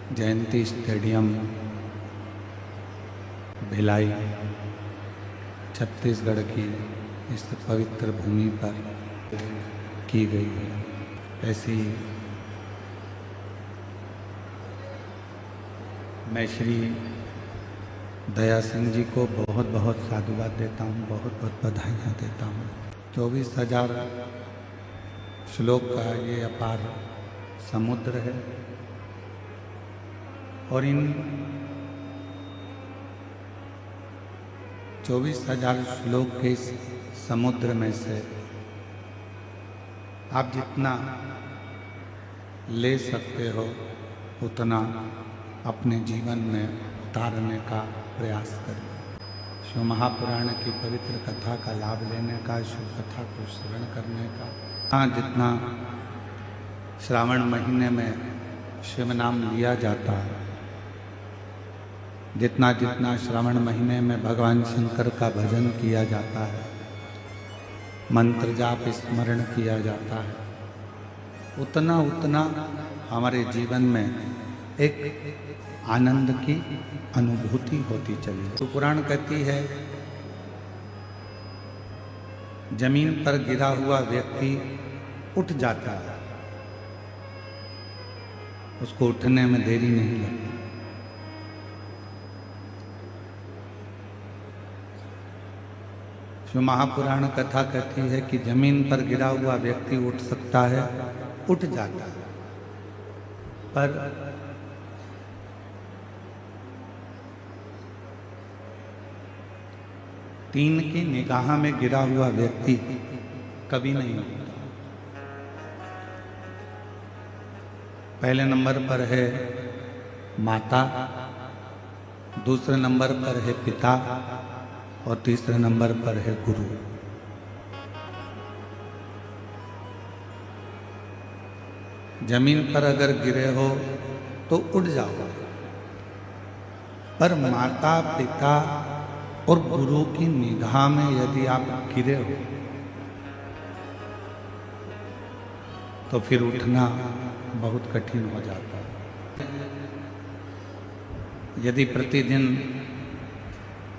जयंती stadium Bhilai Chhattisgarh की इस पवित्र भूमि पर की गई है। ऐसी मैं श्री दया सिंह जी को बहुत बहुत साधुवाद देता हूँ, बहुत बहुत बधाइयाँ देता हूँ। 24,000 श्लोक का ये अपार समुद्र है और इन 24,000 श्लोक के इस समुद्र में से आप जितना ले सकते हो उतना अपने जीवन में उतारने का प्रयास करें। शिव महापुराण की पवित्र कथा का लाभ लेने का, शिव कथा को श्रवण करने का, जितना श्रावण महीने में शिव नाम लिया जाता है, जितना जितना श्रावण महीने में भगवान शंकर का भजन किया जाता है, मंत्र जाप स्मरण किया जाता है, उतना उतना हमारे जीवन में एक आनंद की अनुभूति होती चली। तो पुराण कहती है जमीन पर गिरा हुआ व्यक्ति उठ जाता है, उसको उठने में देरी नहीं लगती। जो महापुराण कथा कहती है कि जमीन पर गिरा हुआ व्यक्ति उठ सकता है, उठ जाता है, पर तीन की निगाह में गिरा हुआ व्यक्ति कभी नहीं उठता। पहले नंबर पर है माता, दूसरे नंबर पर है पिता और तीसरे नंबर पर है गुरु। जमीन पर अगर गिरे हो तो उठ जाओ, पर माता पिता और गुरु की निगाह में यदि आप गिरे हो तो फिर उठना बहुत कठिन हो जाता है। यदि प्रतिदिन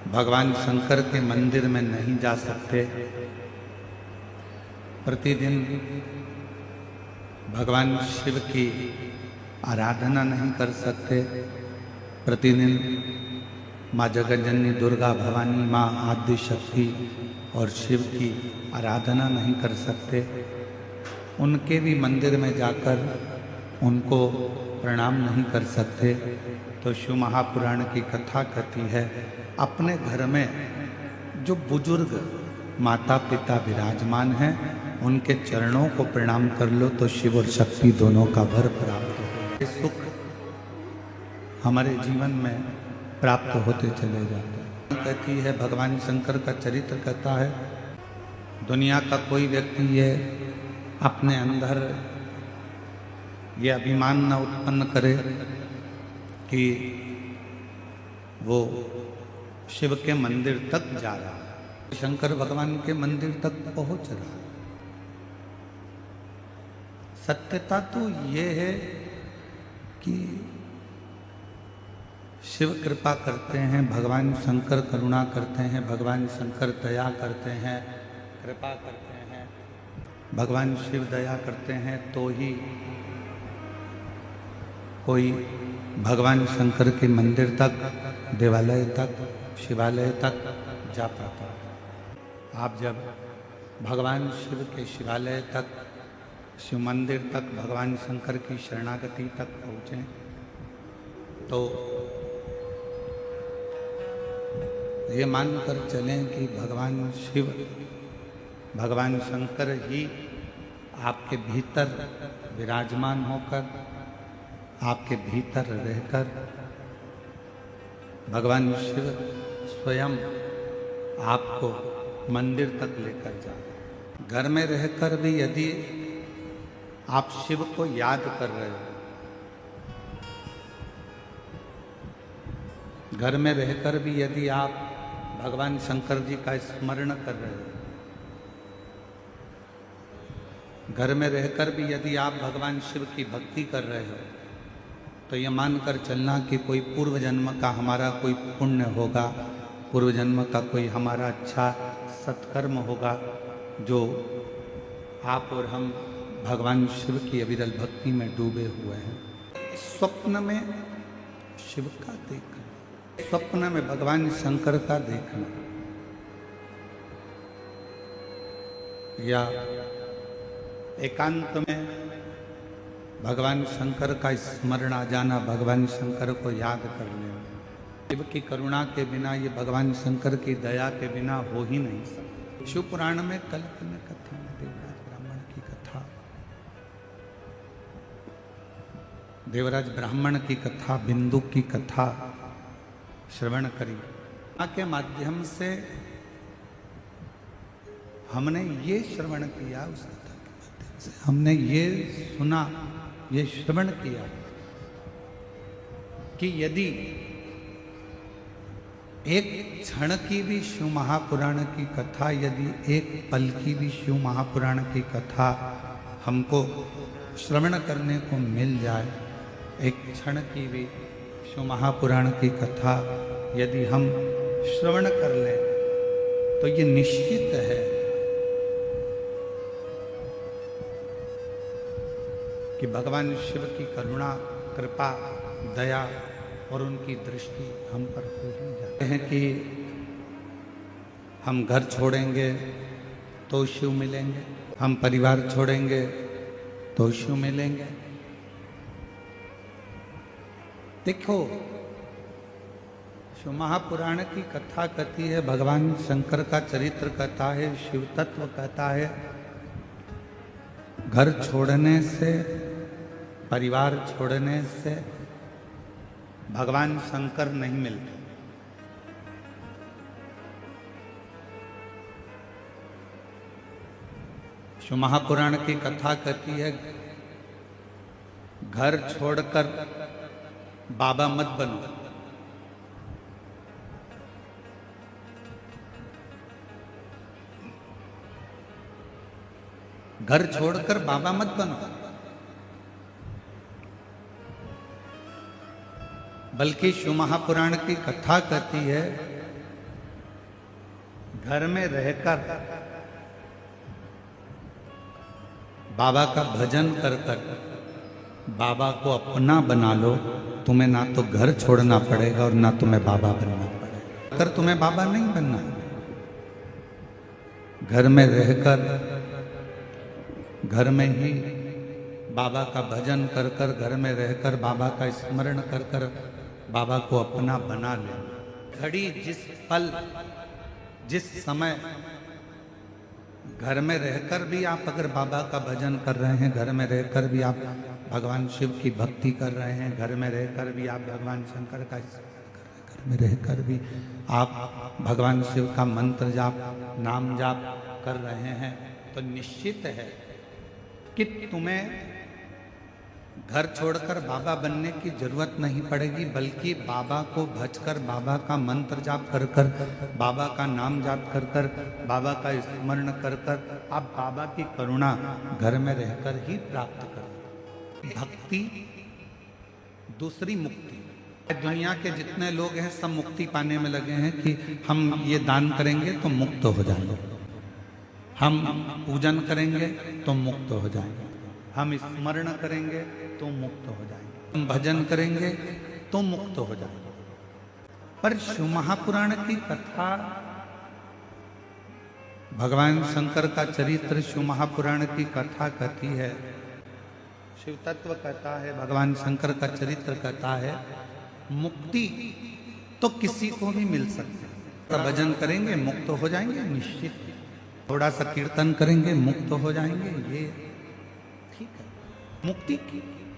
भगवान शंकर के मंदिर में नहीं जा सकते, प्रतिदिन भगवान शिव की आराधना नहीं कर सकते, प्रतिदिन माँ जगतजननी दुर्गा भवानी माँ आदि शक्ति और शिव की आराधना नहीं कर सकते, उनके भी मंदिर में जाकर उनको प्रणाम नहीं कर सकते, तो शिव महापुराण की कथा कहती है अपने घर में जो बुजुर्ग माता पिता विराजमान हैं उनके चरणों को प्रणाम कर लो तो शिव और शक्ति दोनों का वर प्राप्त हो। सुख हमारे जीवन में प्राप्त होते चले जाते हैं। कहती है भगवान शंकर का चरित्र कहता है दुनिया का कोई व्यक्ति ये अपने अंदर ये अभिमान न उत्पन्न करे कि वो शिव के मंदिर तक जा रहा है, शंकर भगवान के मंदिर तक पहुंच रहा है। सत्यता तो ये है कि शिव कृपा करते हैं, भगवान शंकर करुणा करते हैं, भगवान शंकर दया करते हैं, कृपा करते हैं, भगवान शिव दया करते हैं तो ही कोई भगवान शंकर के मंदिर तक, देवालय तक, शिवालय तक जा पाता है। आप जब भगवान शिव के शिवालय तक, शिव मंदिर तक, भगवान शंकर की शरणागति तक पहुँचें तो ये मानकर चलें कि भगवान शिव, भगवान शंकर ही आपके भीतर विराजमान होकर, आपके भीतर रहकर, भगवान शिव स्वयं आपको मंदिर तक लेकर जाए। घर में रहकर भी यदि आप शिव को याद कर रहे हो, घर में रहकर भी यदि आप भगवान शंकर जी का स्मरण कर रहे हो, घर में रहकर भी यदि आप भगवान शिव की भक्ति कर रहे हो, तो ये मानकर चलना कि कोई पूर्व जन्म का हमारा कोई पुण्य होगा, पूर्व जन्म का कोई हमारा अच्छा सत्कर्म होगा, जो आप और हम भगवान शिव की अविरल भक्ति में डूबे हुए हैं। स्वप्न में शिव का देखना, स्वप्न में भगवान शंकर का देखना, या एकांत में भगवान शंकर का स्मरण आ जाना, भगवान शंकर को याद कर लेना। शिव की करुणा के बिना, ये भगवान शंकर की दया के बिना हो ही नहीं सकता। शिव पुराण में कल्प में कथा में देवराज ब्राह्मण की कथा, देवराज ब्राह्मण की कथा, बिंदु की कथा श्रवण करी। के माध्यम से हमने ये श्रवण किया, उस कथा के माध्यम से हमने ये सुना, ये श्रवण किया कि यदि एक क्षण की भी शिव महापुराण की कथा, यदि एक पल की भी शिव महापुराण की कथा हमको श्रवण करने को मिल जाए, एक क्षण की भी शिव महापुराण की कथा यदि हम श्रवण कर लें, तो ये निश्चित है कि भगवान शिव की करुणा, कृपा, दया और उनकी दृष्टि हम पर हो ही जाते हैं कि हम घर छोड़ेंगे तो शिव मिलेंगे, हम परिवार छोड़ेंगे तो शिव मिलेंगे। देखो, शिव महापुराण की कथा कहती है, भगवान शंकर का चरित्र कहता है, शिव तत्व कहता है, घर छोड़ने से, परिवार छोड़ने से भगवान शंकर नहीं मिलते। शिव महापुराण की कथा कहती है, घर छोड़कर बाबा मत बनो, घर छोड़कर बाबा मत बनो, बल्कि शिव महापुराण की कथा कहती है, घर में रहकर बाबा का भजन कर कर बाबा को अपना बना लो। तुम्हें ना तो घर छोड़ना पड़ेगा और ना तुम्हें बाबा बनना पड़ेगा। अगर तुम्हें बाबा नहीं बनना, घर में रहकर, घर में ही बाबा का भजन कर कर, घर में रहकर बाबा का स्मरण कर कर बाबा को अपना बना ले। घड़ी, जिस पल, जिस समय घर में रहकर भी आप अगर बाबा का भजन कर रहे हैं, घर में रहकर भी आप भगवान शिव की भक्ति कर रहे हैं, घर में रहकर भी आप भगवान शंकर का स्मरण कर रहे हैं, घर में रहकर भी आप भगवान शिव का मंत्र जाप, नाम जाप कर रहे हैं, तो निश्चित है कि तुम्हें घर छोड़कर बाबा बनने की जरूरत नहीं पड़ेगी, बल्कि बाबा को भजकर, बाबा का मंत्र जाप कर कर, बाबा का नाम जाप कर कर, बाबा का स्मरण कर कर आप बाबा की करुणा घर में रहकर ही प्राप्त करो। भक्ति दूसरी मुक्ति। दुनिया के जितने लोग हैं सब मुक्ति पाने में लगे हैं कि हम ये दान करेंगे तो मुक्त हो जाएंगे, हम पूजन करेंगे तो मुक्त हो जाएंगे, हम स्मरण करेंगे तो मुक्त हो जाएंगे, हम भजन करेंगे तो मुक्त हो जाएंगे। पर शिव महापुराण की कथा, भगवान शंकर का चरित्र शिव महापुराण की कथा कहती है, शिव तत्व कहता है, भगवान शंकर का चरित्र कहता है, मुक्ति तो किसी को भी मिल सकती है। भजन करेंगे मुक्त हो जाएंगे निश्चित, थोड़ा सा कीर्तन करेंगे मुक्त हो जाएंगे, ये ठीक है। मुक्ति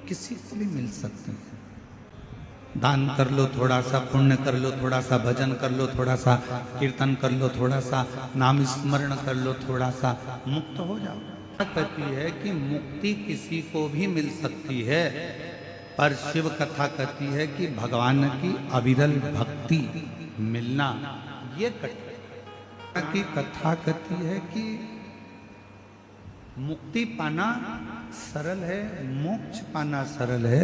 किसी को भी मिल सकती है। दान कर लो, थोड़ा सा पुण्य कर लो, थोड़ा सा भजन कर लो, थोड़ा सा कीर्तन कर लो, थोड़ा सा नाम स्मरण कर लो, थोड़ा सा मुक्त हो जाओ। कहती है कि मुक्ति किसी को भी मिल सकती है, पर शिव कथा कहती है कि भगवान की अविरल भक्ति मिलना ये कठिन की कथा कहती है कि मुक्ति पाना सरल है, मोक्ष पाना सरल है,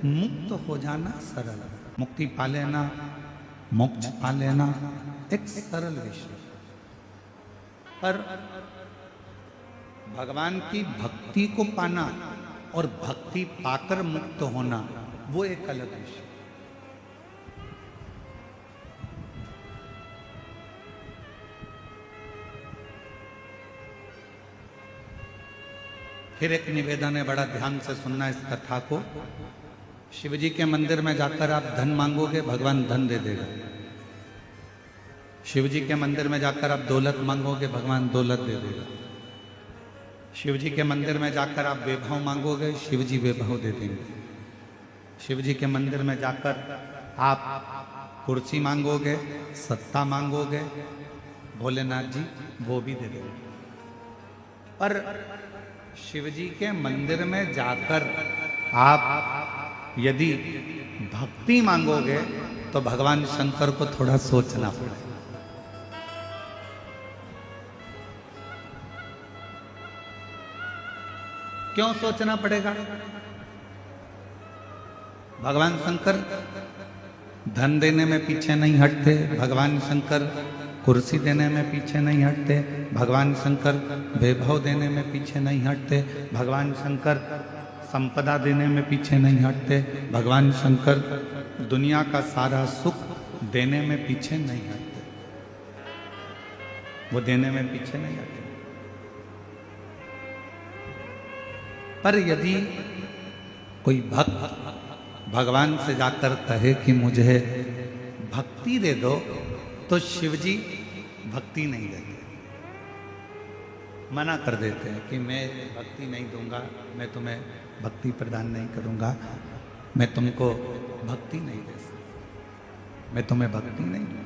मुक्त हो जाना सरल है। मुक्ति पा लेना, मोक्ष पा लेना एक सरल विषय, पर भगवान की भक्ति को पाना और भक्ति पाकर मुक्त होना वो एक अलग विषय। फिर एक निवेदन है, बड़ा ध्यान से सुनना इस कथा को। शिव जी के मंदिर में जाकर आप धन मांगोगे, भगवान धन दे देगा। शिव जी के मंदिर में जाकर आप दौलत मांगोगे, भगवान दौलत दे देगा। शिव जी के मंदिर में जाकर आप वैभव मांगोगे, शिव जी वैभव दे देंगे। शिव जी के मंदिर में जाकर आप कुर्सी मांगोगे, सत्ता मांगोगे, भोलेनाथ जी वो भी दे देंगे। पर शिव जी के मंदिर में जाकर आप यदि भक्ति मांगोगे तो भगवान शंकर को थोड़ा सोचना पड़ेगा। क्यों सोचना पड़ेगा? भगवान शंकर धन देने में पीछे नहीं हटते, भगवान शंकर कुर्सी देने में पीछे नहीं हटते, भगवान शंकर वैभव देने में पीछे नहीं हटते, भगवान शंकर संपदा देने में पीछे नहीं हटते, भगवान शंकर दुनिया का सारा सुख देने में पीछे नहीं हटते। वो देने में पीछे नहीं हटते। पर यदि कोई भक्त भगवान से जाकर कहे कि मुझे भक्ति दे दो, तो शिव जी भक्ति नहीं देते, मना कर देते हैं कि मैं भक्ति नहीं दूंगा, मैं तुम्हें भक्ति प्रदान नहीं करूंगा, मैं तुमको भक्ति नहीं दे सकता, मैं तुम्हें भक्ति नहीं दूंगा।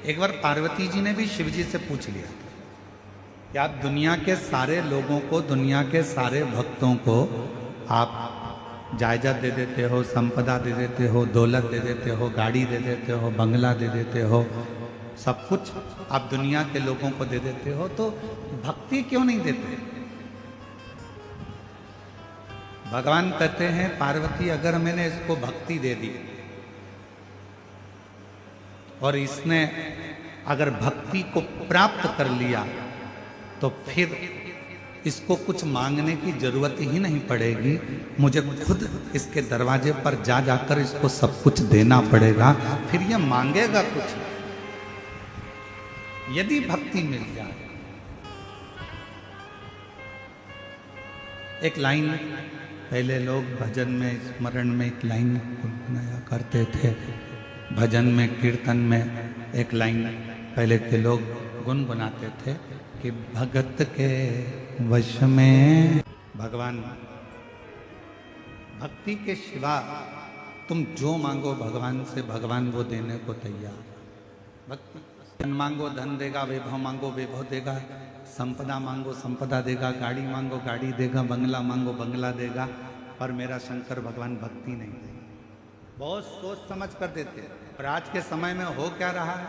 एक बार पार्वती जी ने भी शिव जी से पूछ लिया कि आप दुनिया के सारे लोगों को, दुनिया के सारे भक्तों को आप जायदाद दे देते हो, संपदा दे देते हो, दौलत दे देते हो, गाड़ी दे देते हो, बंगला दे देते हो, सब कुछ आप दुनिया के लोगों को दे देते हो, तो भक्ति क्यों नहीं देते? भगवान कहते हैं पार्वती, अगर मैंने इसको भक्ति दे दी और इसने अगर भक्ति को प्राप्त कर लिया तो फिर इसको कुछ मांगने की जरूरत ही नहीं पड़ेगी, मुझे खुद इसके दरवाजे पर जा जाकर इसको सब कुछ देना पड़ेगा, फिर ये मांगेगा कुछ यदि भक्ति मिल जाए। एक लाइन पहले लोग भजन में, स्मरण में एक लाइन गुनगुनाया करते थे, भजन में, कीर्तन में एक लाइन पहले के लोग गुनगुनाते थे कि भगत के वश में भगवान, भक्ति के सिवा तुम जो मांगो भगवान से, भगवान वो देने को तैयार। भक्ति, धन मांगो धन देगा, वैभव मांगो वैभव देगा, संपदा मांगो संपदा देगा, गाड़ी मांगो गाड़ी देगा, बंगला मांगो बंगला देगा, पर मेरा शंकर भगवान भक्ति नहीं देगा। बहुत सोच समझ कर देते हैं। पर आज के समय में हो क्या रहा है?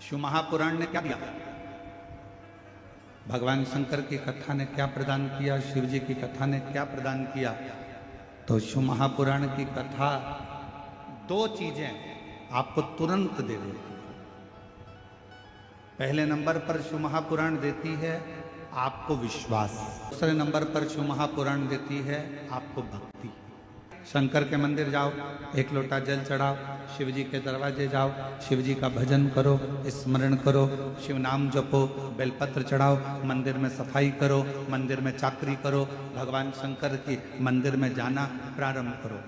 शिव महापुराण ने क्या दिया? भगवान शंकर की कथा ने क्या प्रदान किया? शिव जी की कथा ने क्या प्रदान किया? तो शिव महापुराण की कथा दो चीजें आपको तुरंत दे देती है। पहले नंबर पर शिव महापुराण देती है आपको विश्वास, दूसरे नंबर पर शिव महापुराण देती है आपको भक्ति। शंकर के मंदिर जाओ, एक लोटा जल चढ़ाओ, शिव जी के दरवाजे जाओ, शिव जी का भजन करो, स्मरण करो, शिव नाम जपो, बेलपत्र चढ़ाओ, मंदिर में सफाई करो, मंदिर में चाकरी करो, भगवान शंकर की मंदिर में जाना प्रारंभ करो।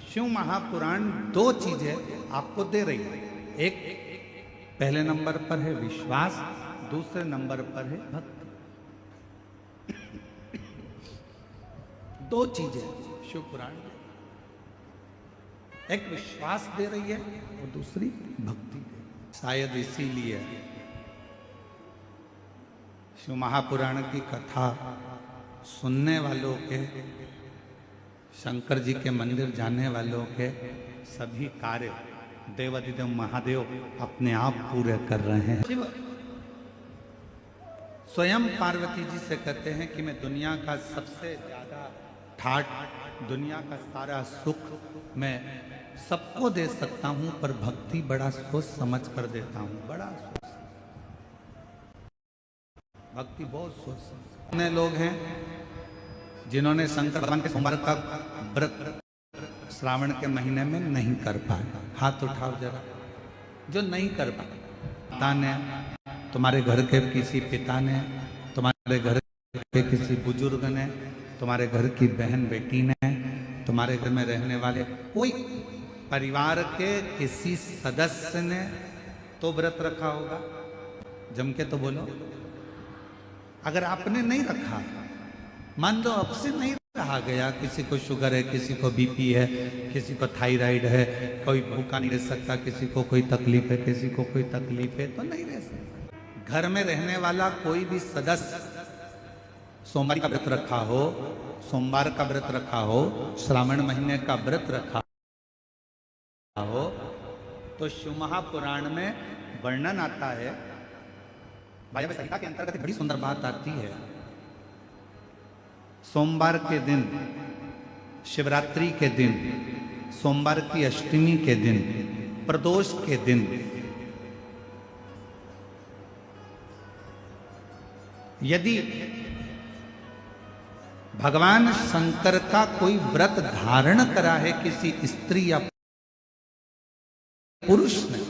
शिव महापुराण दो चीजें आपको दे रही है। एक पहले नंबर पर है विश्वास, दूसरे नंबर पर है भक्ति। दो चीजें शिव पुराण, एक विश्वास दे रही है और दूसरी भक्ति। शायद इसीलिए शिव महापुराण की कथा सुनने वालों के, शंकर जी के मंदिर जाने वालों के सभी कार्य देवाधिदेव महादेव अपने आप पूरे कर रहे हैं। शिव स्वयं पार्वती जी से कहते हैं कि मैं दुनिया का सबसे ज्यादा ठाट, दुनिया का सारा सुख मैं सबको दे सकता हूं, पर भक्ति बड़ा सोच समझ कर देता हूं, बड़ा सोच, भक्ति बहुत सोच। कितने लोग हैं जिन्होंने शंकर भगवान के सोमवार का व्रत श्रावण के महीने में नहीं कर पाए? हाथ उठाओ जरा, जो नहीं कर पाए। पिता ने, तुम्हारे घर के किसी पिता ने, तुम्हारे घर के किसी बुजुर्ग ने, तुम्हारे घर की बहन बेटी ने, तुम्हारे घर में रहने वाले कोई परिवार के किसी सदस्य ने तो व्रत रखा होगा। जम के तो बोलो। अगर आपने नहीं रखा, मान लो अब से नहीं रहा गया, किसी को शुगर है, किसी को बीपी है, किसी को थायराइड है, कोई भूखा नहीं रह सकता, किसी को कोई तकलीफ है, किसी को कोई तकलीफ है, तो नहीं रह सकता। घर में रहने वाला कोई भी सदस्य सोमवार का व्रत रखा हो, सोमवार का व्रत रखा हो, श्रावण महीने का व्रत रखा हो, तो शिव महापुराण में वर्णन आता है, वायव्य संहिता के अंतर्गत बड़ी सुंदर बात आती है। सोमवार के दिन, शिवरात्रि के दिन, सोमवार की अष्टमी के दिन, प्रदोष के दिन यदि भगवान शंकर का कोई व्रत धारण करा है किसी स्त्री या पुरुष ने,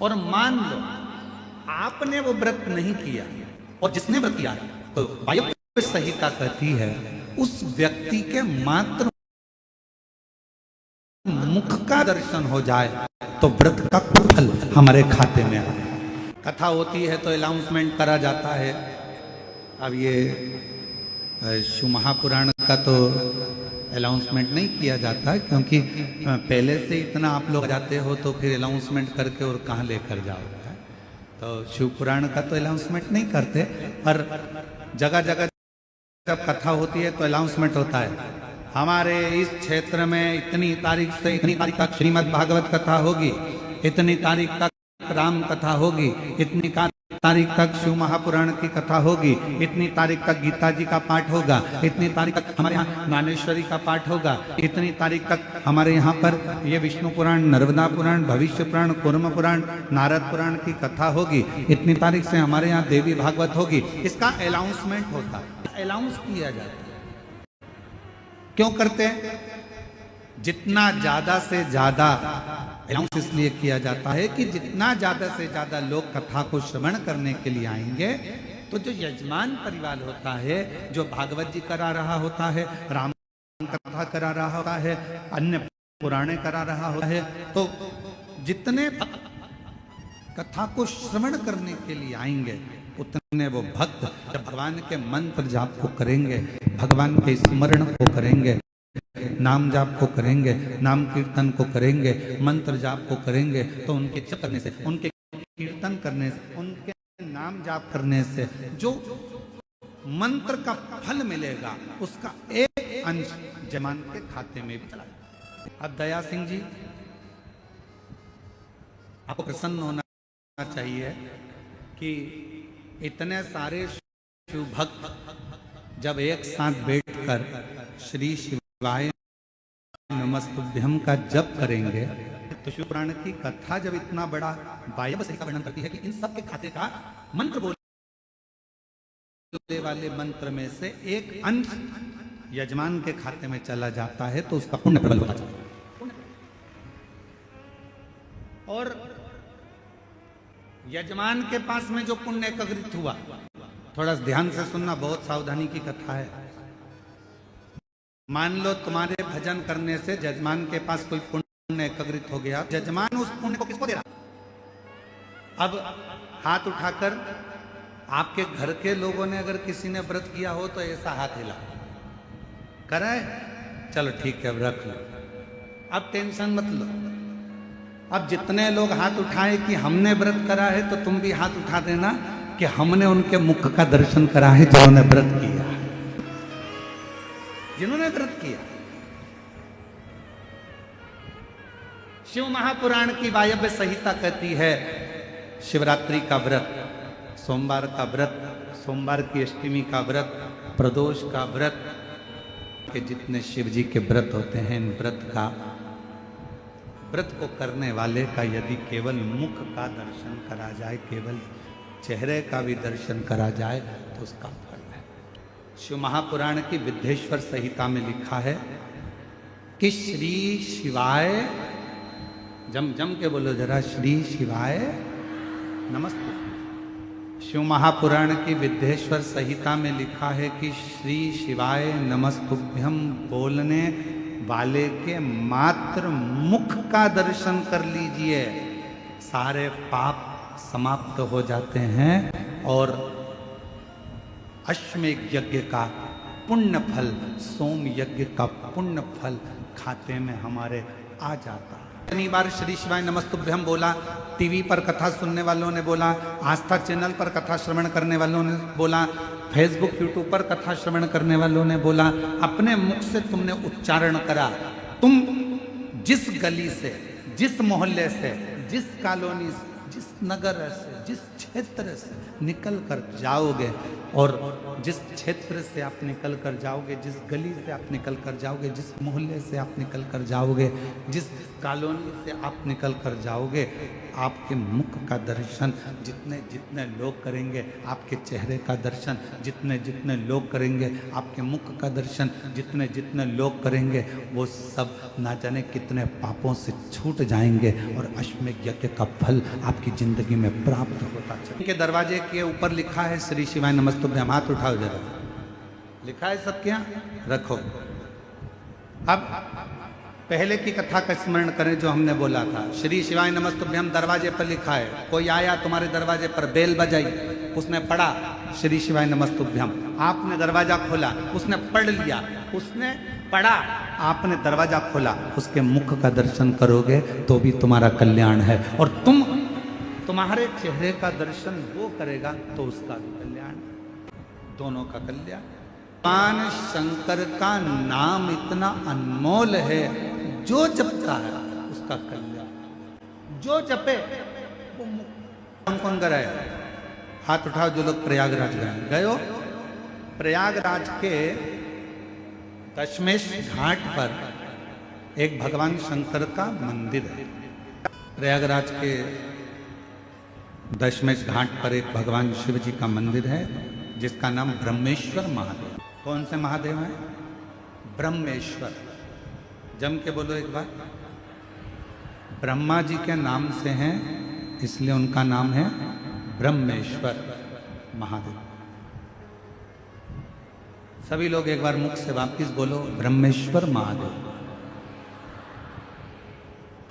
और मान लो आपने वो व्रत नहीं किया और जिसने व्रत किया तो वायव्य संहिता कहती है उस व्यक्ति के मात्र मुख का दर्शन हो जाए तो व्रत का फल हमारे खाते में आए। कथा होती है तो अनाउंसमेंट करा जाता है। अब ये शिव महापुराण का तो अनाउंसमेंट नहीं किया जाता है, क्योंकि पहले से इतना आप लोग जाते हो तो फिर अनाउंसमेंट करके और कहाँ लेकर जाओगे। तो शिव पुराण का तो अनाउंसमेंट नहीं करते, पर जगह जगह जब कथा होती है तो अनाउंसमेंट होता है, हमारे इस क्षेत्र में इतनी तारीख से इतनी तारीख तक श्रीमद् भागवत कथा होगी, इतनी तारीख तक राम कथा होगी, इतनी तारीख तक शिव महापुराण की कथा होगी, इतनी तारीख तक गीता जी का पाठ होगा, इतनी तारीख तक हमारे यहाँ ज्ञानेश्वरी का पाठ होगा, इतनी तारीख तक हमारे यहाँ पर ये विष्णु पुराण, नर्मदा पुराण, भविष्य पुराण, कूर्म पुराण, नारद पुराण की कथा होगी, इतनी तारीख से हमारे यहाँ देवी भागवत होगी। इसका अनाउंसमेंट होता है, अनाउंस किया जाता है। क्यों करते हैं? जितना ज्यादा से ज्यादा अनाउंस इसलिए किया जाता है कि जितना ज्यादा से ज्यादा लोग कथा को श्रवण करने के लिए आएंगे, तो जो यजमान परिवार होता है, जो भागवत जी करा रहा होता है, राम कथा करा रहा होता है, अन्य पुराणे करा रहा होता है, तो जितने कथा को श्रवण करने के लिए आएंगे उतने वो भक्त जब भगवान के मंत्र जाप को करेंगे, भगवान के स्मरण को करेंगे, नाम जाप को करेंगे, नाम कीर्तन को करेंगे, मंत्र जाप को करेंगे, तो उनके जप करने से, उनके कीर्तन करने से, उनके नाम जाप करने से जो मंत्र का फल मिलेगा उसका एक अंश जमान के खाते में भी चला जाएगा। अब दया सिंह जी, आपको प्रसन्न होना चाहिए कि इतने सारे शिव भक्त जब एक साथ बैठकर श्री शिवाय नमस्तुभ्यम का जप करेंगे, तो शिव पुराण की कथा जब इतना बड़ा वायव्य संहिता का वर्णन करती है कि इन सब के खाते का मंत्र बोलने वाले मंत्र में से एक अंश यजमान के खाते में चला जाता है, तो उसका पुण्य प्रबल होता है। और यजमान के पास में जो पुण्य एकत्रित हुआ, थोड़ा ध्यान से सुनना, बहुत सावधानी की कथा है। मान लो तुम्हारे भजन करने से जजमान के पास कोई पुण्य एकत्रित हो गया, जजमान उस पुण्य को किसको दे रहा? अब हाथ उठाकर आपके घर के लोगों ने अगर किसी ने व्रत किया हो तो ऐसा हाथ हिला कराए, चलो ठीक है अब रख लो, अब टेंशन मत लो। अब जितने लोग हाथ उठाए कि हमने व्रत करा है, तो तुम भी हाथ उठा देना कि हमने उनके मुख का दर्शन करा है जिन्होंने व्रत किया, जिन्होंने व्रत किया। शिव महापुराण की वायव्य संहिता कहती है शिवरात्रि का व्रत, सोमवार का व्रत, सोमवार की अष्टमी का व्रत, प्रदोष का व्रत के जितने शिव जी के व्रत होते हैं, इन व्रत को करने वाले का यदि केवल मुख का दर्शन करा जाए, केवल चेहरे का भी दर्शन करा जाए तो उसका फल है। शिव महापुराण की विद्येश्वर संहिता में लिखा है कि श्री शिवाय, जम जम के बोलो जरा, श्री शिवाय नमस्ते। शिव महापुराण की विद्येश्वर संहिता में लिखा है कि श्री शिवाय नमस्तुभ्यम बोलने वाले के मात्र मुख का दर्शन कर लीजिए, सारे पाप समाप्त हो जाते हैं और अश्वमेध यज्ञ का पुण्य फल, सोम यज्ञ का पुण्य फल खाते में हमारे आ जाता है। इतनी बार श्री शिवाय नमस्तुभ्यम बोला, टीवी पर कथा सुनने वालों ने बोला, आस्था चैनल पर कथा श्रवण करने वालों ने बोला, फेसबुक यूट्यूब पर कथा श्रवण करने वालों ने बोला, अपने मुख से तुमने उच्चारण करा। तुम जिस गली से, जिस मोहल्ले से, जिस कॉलोनी से, जिस नगर से, जिस क्षेत्र से निकल कर जाओगे, और जिस क्षेत्र से आप निकल कर जाओगे, जिस गली से आप निकल कर जाओगे, जिस मोहल्ले से आप निकल कर जाओगे, जिस कॉलोनी से आप निकल कर जाओगे, आपके मुख का दर्शन जितने जितने लोग करेंगे, आपके चेहरे का दर्शन जितने जितने लोग करेंगे, आपके मुख का दर्शन जितने जितने लोग करेंगे, वो सब ना जाने कितने पापों से छूट जाएंगे और अश्वमेध यज्ञ का फल आपकी जिंदगी में प्राप्त होता चले। के दरवाजे के ऊपर लिखा है श्री शिवाय नमस्तुभ्यम, हाथ उठाओ जरा, लिखा है सबके यहाँ, रखो। अब पहले की कथा का स्मरण करें जो हमने बोला था। श्री शिवाय नमस्तुभ्यम दरवाजे पर लिखा है, कोई आया तुम्हारे दरवाजे पर, बेल बजाई, उसने पढ़ा श्री शिवाय नमस्तुभ्यम, आपने दरवाजा खोला, उसने पढ़ लिया, उसने पढ़ा, आपने दरवाजा खोला, उसके मुख का दर्शन करोगे तो भी तुम्हारा कल्याण है, और तुम्हारे चेहरे का दर्शन वो करेगा तो उसका भी कल्याण, दोनों का कल्याण। भगवान शंकर का नाम इतना अनमोल है, जो जपता है उसका कल्याण, जो जपे वो मुक्त। कौन गए? हाथ उठाओ जो लोग प्रयागराज गए हो। प्रयागराज के दशमेश घाट पर एक भगवान शंकर का मंदिर है। प्रयागराज के दशमेश घाट पर एक भगवान शिव जी का मंदिर है जिसका नाम ब्रह्मेश्वर महादेव। कौन से महादेव हैं? ब्रह्मेश्वर। जम के बोलो एक बार। ब्रह्मा जी के नाम से हैं, इसलिए उनका नाम है ब्रह्मेश्वर महादेव। सभी लोग एक बार मुख से वापिस बोलो, ब्रह्मेश्वर महादेव।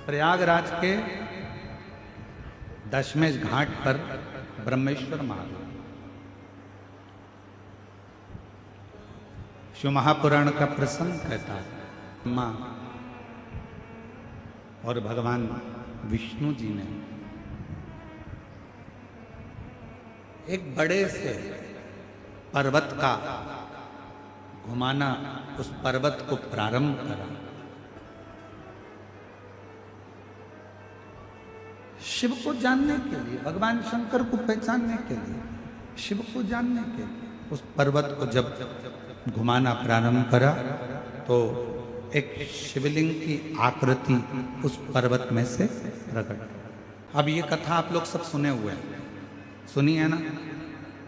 प्रयागराज के दशमेश घाट पर ब्रह्मेश्वर महादेव। शिव महापुराण का प्रसंग कहता है, माँ और भगवान विष्णु जी ने एक बड़े से पर्वत का घुमाना, उस पर्वत को प्रारंभ करा। शिव को जानने के लिए, भगवान शंकर को पहचानने के लिए, शिव को जानने के लिए उस पर्वत को जब घुमाना प्रारंभ करा तो एक शिवलिंग की आकृति उस पर्वत में से प्रकट। अब ये कथा आप लोग सब सुने हुए हैं, सुनी है ना?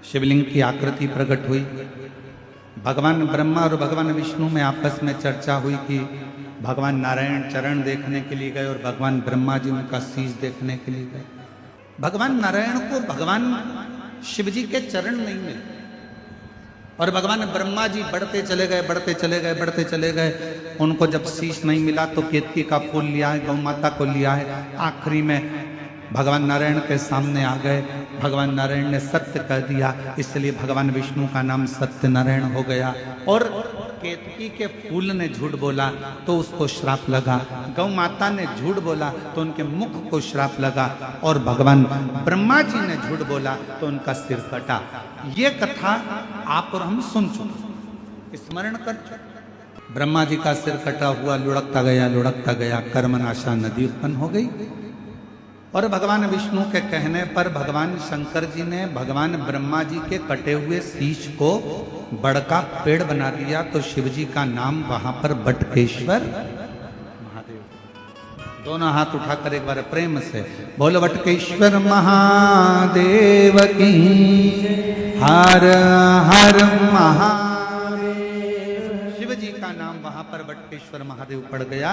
शिवलिंग की आकृति प्रकट हुई, भगवान ब्रह्मा और भगवान विष्णु में आपस में चर्चा हुई कि भगवान नारायण चरण देखने के लिए गए और भगवान ब्रह्मा जी उनका शीश देखने के लिए गए। भगवान नारायण को भगवान शिव जी के चरण नहीं मिले और भगवान ब्रह्मा जी बढ़ते चले गए, बढ़ते चले गए, बढ़ते चले गए। उनको जब शीश नहीं मिला तो केतकी का फूल लिया है, गौ माता को लिया है। आखिरी में भगवान नारायण के सामने आ गए। भगवान नारायण ने सत्य कह दिया, इसलिए भगवान विष्णु का नाम सत्य नारायण हो गया। और केतकी के फूल ने झूठ बोला तो उसको श्राप लगा, गौ माता ने झूठ बोला तो उनके मुख को श्राप लगा, और भगवान ब्रह्मा जी ने झूठ बोला तो उनका सिर कटा। ये कथा आप और हम सुन चुके, स्मरण कर चुके। ब्रह्मा जी का सिर कटा हुआ लुढ़कता गया, कर्मनाशा नदी उत्पन्न हो गई। और भगवान विष्णु के कहने पर भगवान शंकर जी ने भगवान ब्रह्मा जी के कटे हुए शीश को बड़का पेड़ बना दिया, तो शिव जी का नाम वहां पर बटकेश्वर महादेव। दोनों हाथ उठाकर एक बार प्रेम से बोलो, बटकेश्वर महादेव की हर हर महादेव। शिव जी का नाम वहां पर बटकेश्वर महादेव पड़ गया।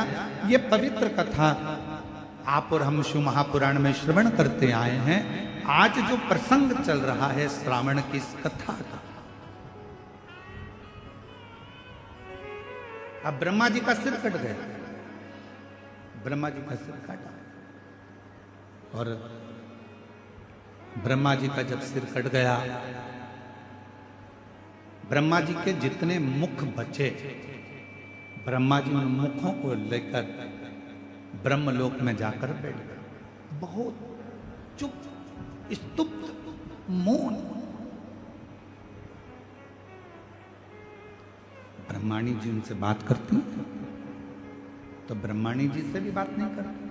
ये पवित्र कथा आप और हम शिव महापुराण में श्रवण करते आए हैं। आज जो प्रसंग चल रहा है श्रावण की इस कथा का, अब ब्रह्मा जी का सिर कट गया, ब्रह्मा जी का सिर काटा, और ब्रह्मा जी का जब सिर कट गया, ब्रह्मा जी के जितने मुख बचे, ब्रह्मा जी उन मुखों को लेकर ब्रह्मलोक में जाकर बैठ गए। बहुत चुप, स्तुप्त, मौन। ब्रह्माणी जी उनसे बात करती तो ब्रह्माणी जी से भी बात नहीं करती।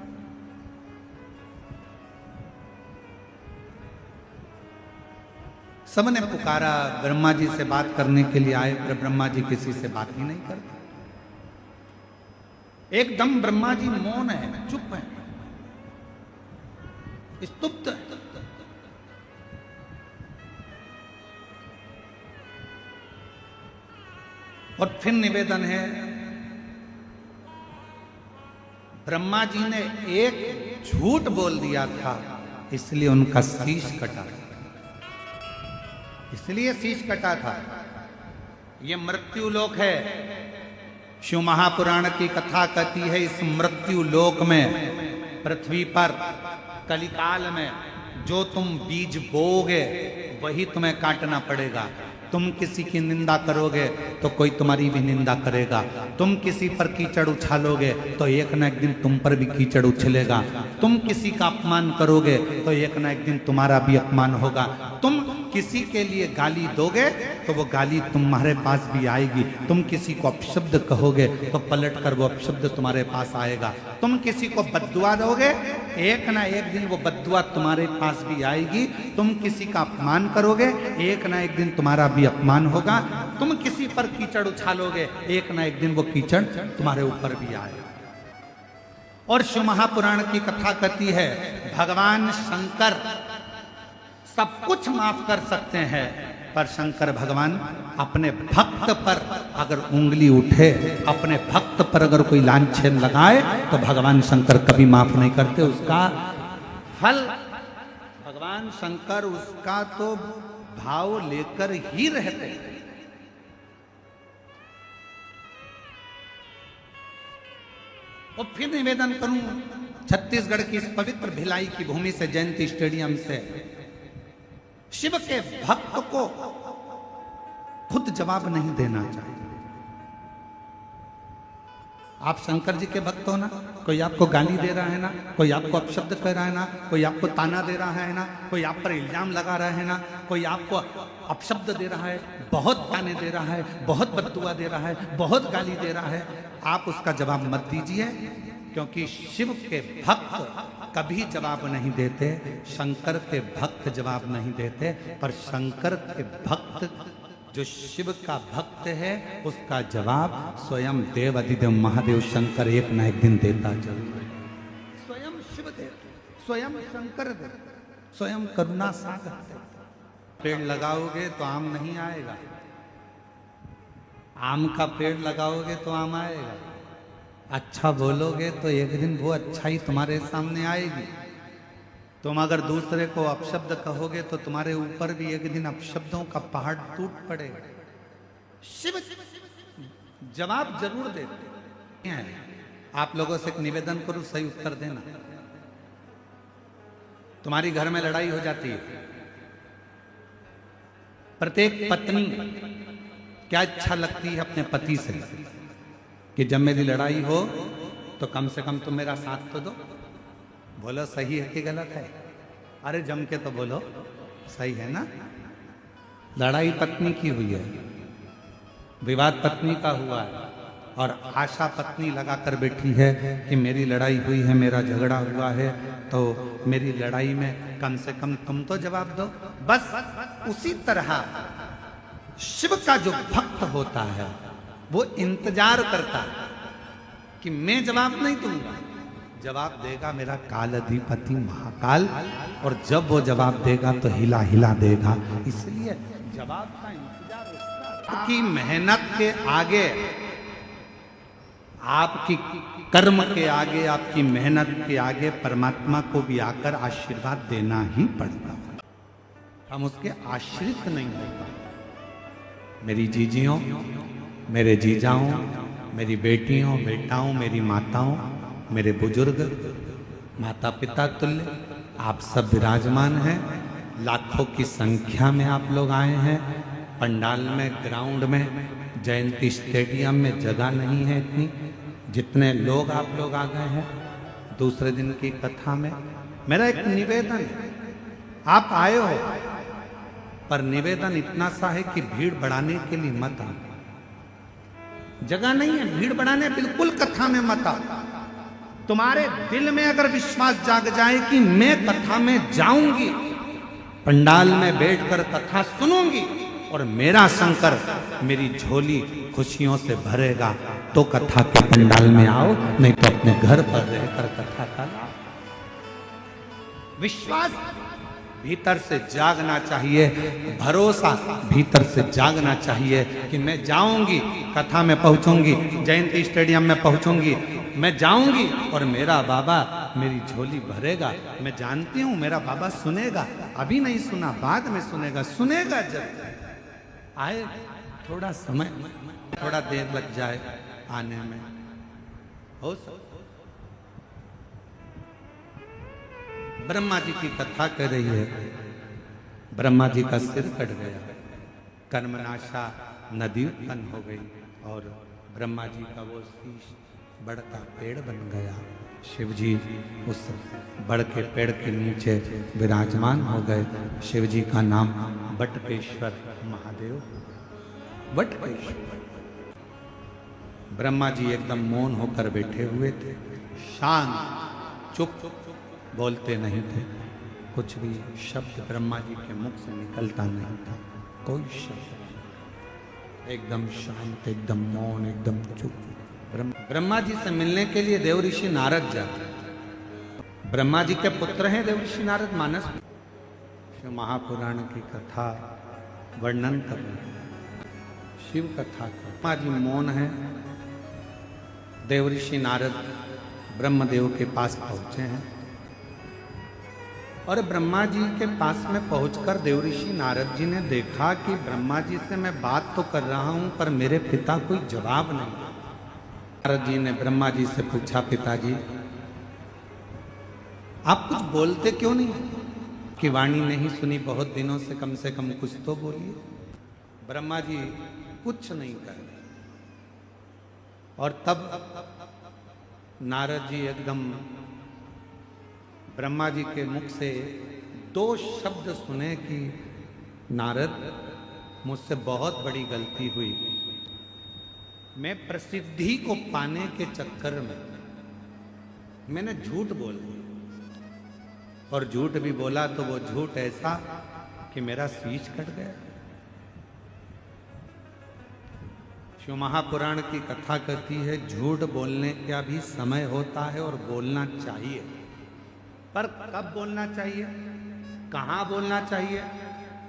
सबने पुकारा, ब्रह्मा जी से बात करने के लिए आए, पर ब्रह्मा जी किसी से बात ही नहीं करते। एकदम ब्रह्मा जी मौन है, चुप है, स्तुप्त है। और फिर निवेदन है, ब्रह्मा जी ने एक झूठ बोल दिया था, इसलिए उनका शीश कटा, इसलिए शीश कटा था। यह मृत्यु लोक है। शिव महापुराण की कथा कहती है, इस मृत्यु लोक में, पृथ्वी पर कलिकाल में जो तुम बीज बोओगे वही तुम्हें काटना पड़ेगा। तुम किसी की निंदा करोगे तो कोई तुम्हारी भी निंदा करेगा। तुम किसी पर कीचड़ उछालोगे तो एक ना एक दिन तुम पर भी कीचड़ उछलेगा। तुम किसी का अपमान करोगे तो एक ना एक दिन तुम्हारा भी अपमान होगा। तुम किसी के लिए गाली दोगे तो वो गाली तुम्हारे पास भी आएगी। तुम किसी को अपशब्द कहोगे तो पलट कर वो अपशब्द तुम्हारे पास आएगा। तुम किसी को बद्दुआ दोगे, एक ना एक दिन वो बद्दुआ तुम्हारे पास भी आएगी। तुम किसी का अपमान करोगे, एक ना एक दिन तुम्हारा भी अपमान होगा। तुम किसी पर कीचड़ उछालोगे, एक ना एक दिन वो कीचड़ तुम्हारे ऊपर भी आएगा। और शिव महापुराण की कथा कहती है, भगवान शंकर सब कुछ माफ कर सकते हैं, पर शंकर भगवान अपने भक्त पर अगर उंगली उठे, अपने भक्त पर अगर कोई लांछन लगाए तो भगवान शंकर कभी माफ नहीं करते। उसका फल भगवान शंकर उसका तो भाव लेकर ही रहते हैं। और फिर निवेदन करूं, छत्तीसगढ़ की इस पवित्र भिलाई की भूमि से, जयंती स्टेडियम से, शिव के भक्त को खुद जवाब नहीं देना चाहिए। आप शंकर जी के भक्त हो ना, कोई आपको गाली दे रहा है ना, कोई आपको अपशब्द कह रहा है ना, कोई आपको ताना दे रहा है ना, कोई आप पर इल्जाम लगा रहा है ना, कोई आपको अपशब्द दे रहा है, बहुत ताने दे रहा है, बहुत बद्दुआ दे रहा है, बहुत गाली दे रहा है, आप उसका जवाब मत दीजिए, क्योंकि शिव के भक्त कभी जवाब नहीं देते, शंकर के भक्त जवाब नहीं देते। पर शंकर के भक्त, जो शिव का भक्त है, उसका जवाब स्वयं देव अधिदेव महादेव शंकर एक न एक दिन देता जरूर है। स्वयं शिव देते, स्वयं शंकर देते, स्वयं करुणा सागर देते। पेड़ लगाओगे तो आम नहीं आएगा, आम का पेड़ लगाओगे तो आम आएगा। अच्छा बोलोगे तो एक दिन वो अच्छाई तुम्हारे सामने आएगी। तुम अगर दूसरे को अपशब्द कहोगे तो तुम्हारे ऊपर भी एक दिन अपशब्दों का पहाड़ टूट पड़ेगा। शिव जवाब जरूर देते हैं। आप लोगों से एक निवेदन करूं, सही उत्तर देना। तुम्हारी घर में लड़ाई हो जाती है, प्रत्येक पत्नी क्या इच्छा लगती है अपने पति से कि जब मेरी लड़ाई हो तो कम से कम तुम मेरा साथ तो दो। बोलो सही है कि गलत है? अरे जम के तो बोलो, सही है ना? लड़ाई पत्नी की हुई है, विवाद पत्नी का हुआ है, और आशा पत्नी लगा कर बैठी है कि मेरी लड़ाई हुई है, मेरा झगड़ा हुआ है, तो मेरी लड़ाई में कम से कम तुम तो जवाब दो। बस उसी तरह शिव का जो भक्त होता है वो इंतजार करता है कि मैं जवाब नहीं दूंगा, जवाब देगा मेरा काल अधिपति महाकाल, और जब वो जवाब देगा तो हिला हिला देगा। इसलिए जवाब का इंतजार उसका। आपकी मेहनत के आगे, आपकी कर्म के आगे, आपकी मेहनत के आगे परमात्मा को भी आकर आशीर्वाद देना ही पड़ता। हम उसके आश्रित नहीं होगा। मेरी जीजियों, मेरे जीजाओं, मेरी बेटियों, बेटाओं, मेरी माताओं, मेरे बुजुर्ग, माता पिता तुल्य आप सब विराजमान हैं। लाखों की संख्या में आप लोग आए हैं। पंडाल में, ग्राउंड में, जयंती स्टेडियम में जगह नहीं है इतनी जितने लोग आप लोग आ गए हैं दूसरे दिन की कथा में। मेरा एक निवेदन है, आप आए हो, पर निवेदन इतना सा है कि भीड़ बढ़ाने के लिए मत आओ। जगह नहीं है भीड़ बढ़ाने, बिल्कुल कथा में मत आओ। तुम्हारे दिल में अगर विश्वास जाग जाए कि मैं कथा में जाऊंगी, पंडाल में बैठकर कथा सुनूंगी और मेरा शंकर मेरी झोली खुशियों से भरेगा, तो कथा के पंडाल में आओ, नहीं तो अपने घर पर रहकर कथा का विश्वास भीतर से जागना चाहिए, भरोसा भीतर से जागना चाहिए कि मैं जाऊंगी, कथा में पहुंचूंगी, जयंती स्टेडियम में पहुंचूंगी, मैं जाऊंगी और मेरा बाबा मेरी झोली भरेगा। मैं जानती हूं मेरा बाबा सुनेगा, अभी नहीं सुना, बाद में सुनेगा, सुनेगा जब आए। थोड़ा समय, थोड़ा देर लग जाए आने में, हो सकता। ब्रह्मा जी की कथा कर रही है। ब्रह्मा जी का सिर कट गया, कर्मनाशा नदी उत्पन्न हो गई और ब्रह्मा जी का वो शीश बड़ का पेड़ बन गया। शिव जी उस बड़ के पेड़ के नीचे विराजमान हो गए। शिव जी का नाम बटकेश्वर महादेव, बटकेश्वर। ब्रह्मा जी एकदम मौन होकर बैठे हुए थे, शांत, चुप, बोलते नहीं थे। कुछ भी शब्द ब्रह्मा जी के मुख से निकलता नहीं था, कोई शब्द, एकदम शांत, एकदम मौन, एकदम चुप। ब्रह्मा जी से मिलने के लिए देव ऋषि नारद जाते। ब्रह्मा जी के पुत्र हैं देव ऋषि नारद, मानस शिव महापुराण की कथा वर्णन कर रहे हैं, शिव कथा का। ब्रह्मा जी मौन है, देव ऋषि नारद ब्रह्मदेव के पास पहुंचे हैं और ब्रह्मा जी के पास में पहुंचकर देव ऋषि नारद जी ने देखा कि ब्रह्मा जी से मैं बात तो कर रहा हूं पर मेरे पिता कोई जवाब नहीं। नारद जी ने ब्रह्मा जी से पूछा, पिताजी आप कुछ बोलते क्यों नहीं? कि वाणी नहीं सुनी बहुत दिनों से कम कुछ तो बोलिए। ब्रह्मा जी कुछ नहीं कर रहे और तब नारद जी एकदम ब्रह्मा जी के मुख से दो शब्द सुने कि नारद मुझसे बहुत बड़ी गलती हुई, मैं प्रसिद्धि को पाने के चक्कर में मैंने झूठ बोल दिया और झूठ भी बोला तो वो झूठ ऐसा कि मेरा शीश कट गया। शिव महापुराण की कथा कहती है झूठ बोलने का भी समय होता है और बोलना चाहिए, पर कब बोलना चाहिए, कहाँ बोलना चाहिए,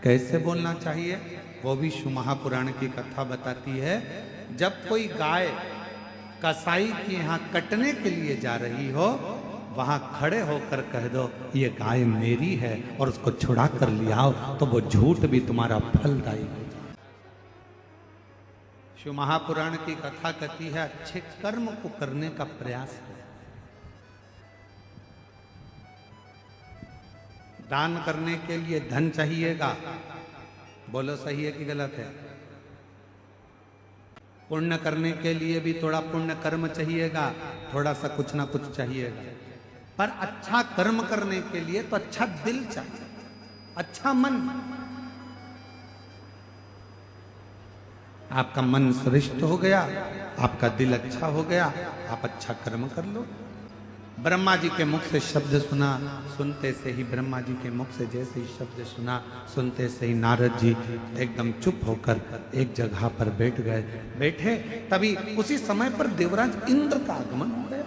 कैसे बोलना चाहिए, वो भी शिव महापुराण की कथा बताती है। जब कोई गाय कसाई के यहाँ कटने के लिए जा रही हो, वहां खड़े होकर कह दो ये गाय मेरी है और उसको छुड़ा कर ले आओ, तो वो झूठ भी तुम्हारा फलदायी हो जाए। शिव महापुराण की कथा कहती है अच्छे कर्म को करने का प्रयास है। दान करने के लिए धन चाहिएगा, बोलो सही है कि गलत है? पुण्य करने के लिए भी थोड़ा पुण्य कर्म चाहिएगा, थोड़ा सा कुछ ना कुछ चाहिएगा। पर अच्छा कर्म करने के लिए तो अच्छा दिल चाहिए, अच्छा मन। आपका मन श्रेष्ठ हो गया, आपका दिल अच्छा हो गया, आप अच्छा कर्म कर लो। ब्रह्मा जी के मुख से शब्द सुना, सुनते से ही ब्रह्मा जी के मुख से जैसे ही शब्द सुना, सुनते से ही नारद जी एकदम चुप होकर एक जगह पर बैठ गए। बैठे तभी उसी समय पर देवराज इंद्र का आगमन हो गया।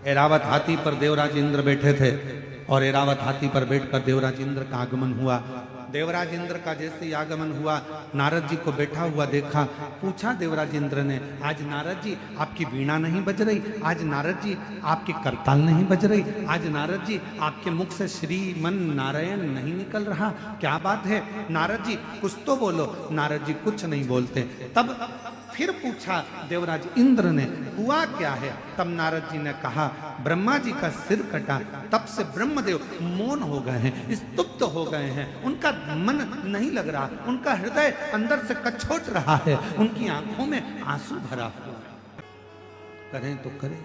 ऐरावत हाथी पर देवराज इंद्र बैठे थे और ऐरावत हाथी पर बैठकर देवराज इंद्र का आगमन हुआ। देवराज इंद्र का जैसे ही आगमन हुआ, नारद जी को बैठा हुआ देखा, पूछा देवराज इंद्र ने, आज नारद जी आपकी वीणा नहीं बज रही, आज नारद जी आपकी करताल नहीं बज रही, आज नारद जी आपके मुख से श्रीमन नारायण नहीं निकल रहा, क्या बात है? नारद जी कुछ तो बोलो। नारद जी कुछ नहीं बोलते। तब फिर पूछा देवराज इंद्र ने, हुआ क्या है? तब नारद जी ने कहा, ब्रह्मा जी का सिर कटा, तब से ब्रह्मदेव मौन हो गए हैं, स्तुप्त हो गए हैं, उनका मन नहीं लग रहा, उनका हृदय अंदर से कछोट रहा है, उनकी आंखों में आंसू भरा हुआ है। करें तो करें,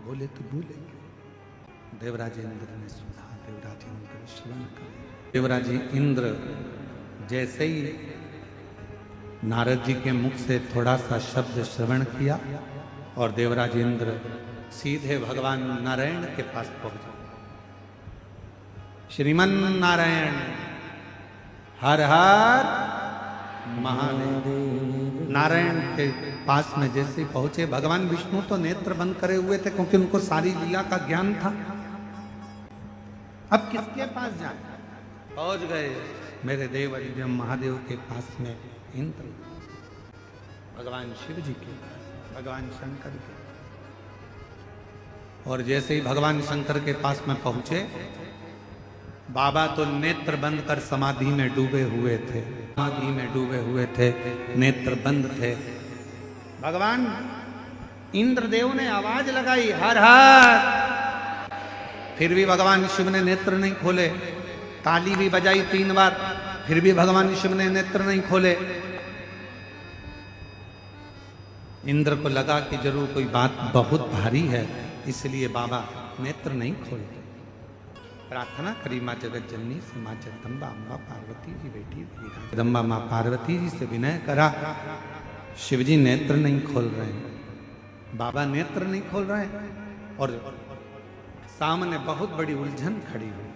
बोले तो बोले। देवराज इंद्र ने सुना, देवराज इंद्र श्रवण करे। देवराज इंद्र जैसे ही नारद जी के मुख से थोड़ा सा शब्द श्रवण किया और देवराज इंद्र सीधे भगवान नारायण के पास पहुंचे। श्रीमन नारायण हर हर महादेव। नारायण के पास में जैसे पहुंचे, भगवान विष्णु तो नेत्र बंद करे हुए थे क्योंकि उनको सारी लीला का ज्ञान था। अब किसके पास जाए? पहुंच गए मेरे देव अधिदेव महादेव के पास में इंद्र, भगवान शिव जी के, भगवान शंकर के। और जैसे ही भगवान शंकर के पास में पहुंचे, बाबा तो नेत्र बंद कर समाधि में डूबे हुए थे, समाधि में डूबे हुए थे, नेत्र बंद थे। भगवान इंद्रदेव ने आवाज लगाई, हर हर। फिर भी भगवान शिव ने नेत्र नहीं खोले। ताली भी बजाई 3 बार, फिर भी भगवान शिव ने नेत्र नहीं खोले। इंद्र को लगा कि जरूर कोई बात बहुत भारी है, इसलिए बाबा नेत्र नहीं खोलते। प्रार्थना करी माँ जगत जननी से, माँ जगदम्बा अम्बा पार्वती जी बेटी जगदम्बा माँ पार्वती जी से विनय करा। शिव जी नेत्र नहीं खोल रहे हैं, बाबा नेत्र नहीं खोल रहे हैं और सामने बहुत बड़ी उलझन खड़ी हुई।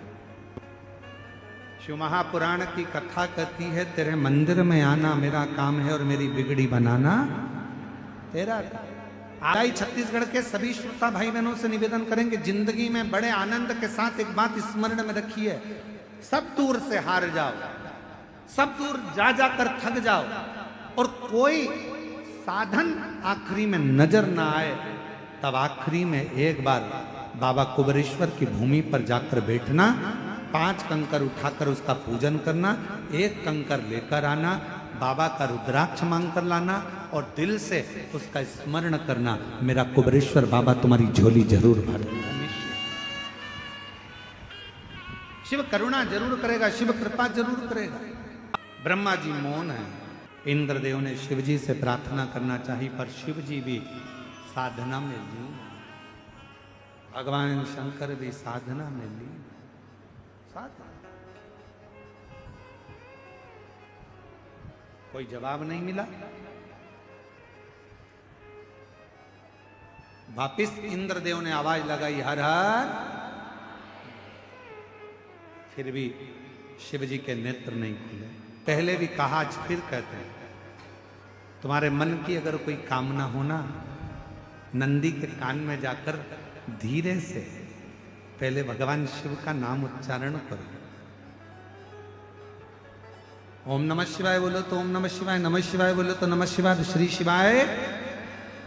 शिव महापुराण की कथा कहती है, तेरे मंदिर में आना मेरा काम है और मेरी बिगड़ी बनाना तेरा। आई छत्तीसगढ़ के सभी श्रोता भाई बहनों से निवेदन करेंगे, जिंदगी में बड़े आनंद के साथ एक बात स्मरण में रखिए, सब दूर से हार जाओ, सब दूर जा जाकर थक जाओ और कोई साधन आखिरी में नजर ना आए, तब आखिरी में एक बार बाबा कुबेरेश्वर की भूमि पर जाकर बैठना, 5 कंकर उठाकर उसका पूजन करना, 1 कंकर लेकर आना, बाबा का रुद्राक्ष मांग कर लाना और दिल से उसका स्मरण करना, मेरा कुबेरेश्वर बाबा तुम्हारी झोली जरूर भर देगा। शिव करुणा जरूर करेगा, शिव कृपा जरूर करेगा। ब्रह्मा जी मौन है, इंद्रदेव ने शिव जी से प्रार्थना करना चाहिए, पर शिव जी भी साधना में लीन, भगवान शंकर भी साधना में लीन। कोई जवाब नहीं मिला। वापिस इंद्रदेव ने आवाज लगाई, हर हर। फिर भी शिव जी के नेत्र नहीं खुले। पहले भी कहा, आज फिर कहते हैं, तुम्हारे मन की अगर कोई कामना हो ना, नंदी के कान में जाकर धीरे से पहले भगवान शिव का नाम उच्चारण करो। ओम नमः शिवाय बोलो तो ओम नमः शिवाय, नमः शिवाय बोलो तो नमः शिवाय, तो श्री शिवाय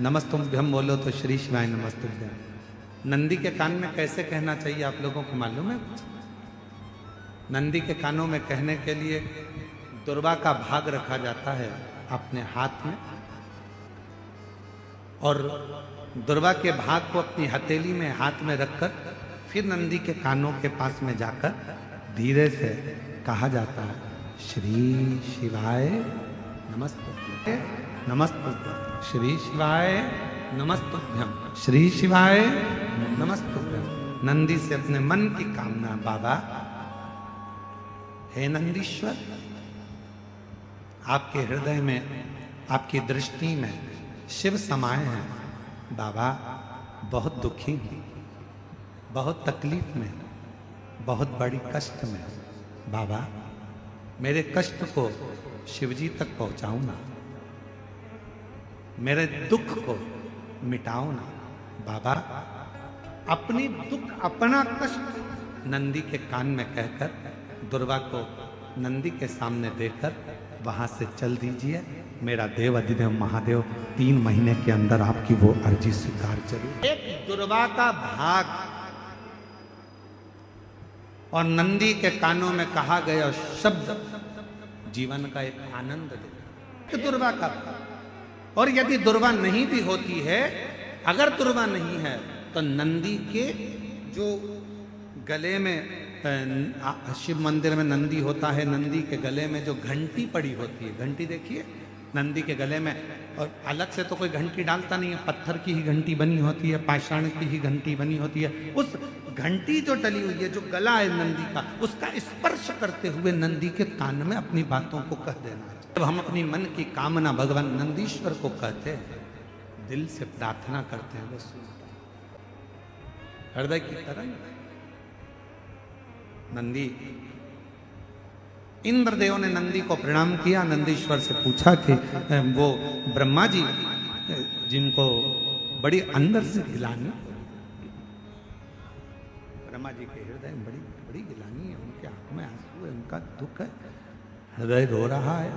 नमस्तुभ्यम बोलो तो श्री शिवाय नमस्तुभ्यम। नंदी के कान में कैसे कहना चाहिए आप लोगों को मालूम है? नंदी के कानों में कहने के लिए दुर्वा का भाग रखा जाता है अपने हाथ में, और दुर्वा के भाग को अपनी हथेली में हाथ में रखकर फिर नंदी के कानों के पास में जाकर धीरे से कहा जाता है, श्री शिवाय नमस्तुभ्यम, नमस्तुभ्यम, श्री शिवाय नमस्तुभ्यम, श्री शिवाय नमस्तुभ्यम। नंदी से अपने मन की कामना, बाबा हे नंदीश्वर, आपके हृदय में, आपकी दृष्टि में शिव समाये हैं। बाबा बहुत दुखी हूं, बहुत तकलीफ में, बहुत बड़ी कष्ट में। बाबा मेरे कष्ट को शिवजी तक पहुंचाओ ना, मेरे दुख को मिटाओ ना। बाबा अपनी दुख, अपना कष्ट नंदी के कान में कहकर, दुर्वा को नंदी के सामने देकर वहां से चल दीजिए। मेरा देव अधिदेव महादेव 3 महीने के अंदर आपकी वो अर्जी स्वीकार जरूर। एक दुर्वा का भाग और नंदी के कानों में कहा गया शब्द जीवन का एक आनंद दे। दुर्वा का भाग। और यदि दुर्वा नहीं भी होती है, अगर दुर्वा नहीं है तो नंदी के जो गले में, शिव मंदिर में नंदी होता है, नंदी के गले में जो घंटी पड़ी होती है, घंटी देखिए नंदी के गले में, और अलग से तो कोई घंटी डालता नहीं है, पत्थर की ही घंटी बनी होती है, पाषाण की ही घंटी बनी होती है। उस घंटी जो डली हुई है, जो गला है नंदी का, उसका स्पर्श करते हुए नंदी के कान में अपनी बातों को कह देना। जब हम अपनी मन की कामना भगवान नंदीश्वर को कहते हैं, दिल से प्रार्थना करते हैं, वो सुनता है हृदय की तरह। नंदी, इंद्रदेव ने नंदी को प्रणाम किया, नंदीश्वर से पूछा कि वो ब्रह्मा जी जिनको बड़ी अंदर से गिलानी, ब्रह्मा जी के हृदय में बड़ी बड़ी गिलानी है, उनके आंखों में आंसू है, उनका दुख है, हृदय रो रहा है,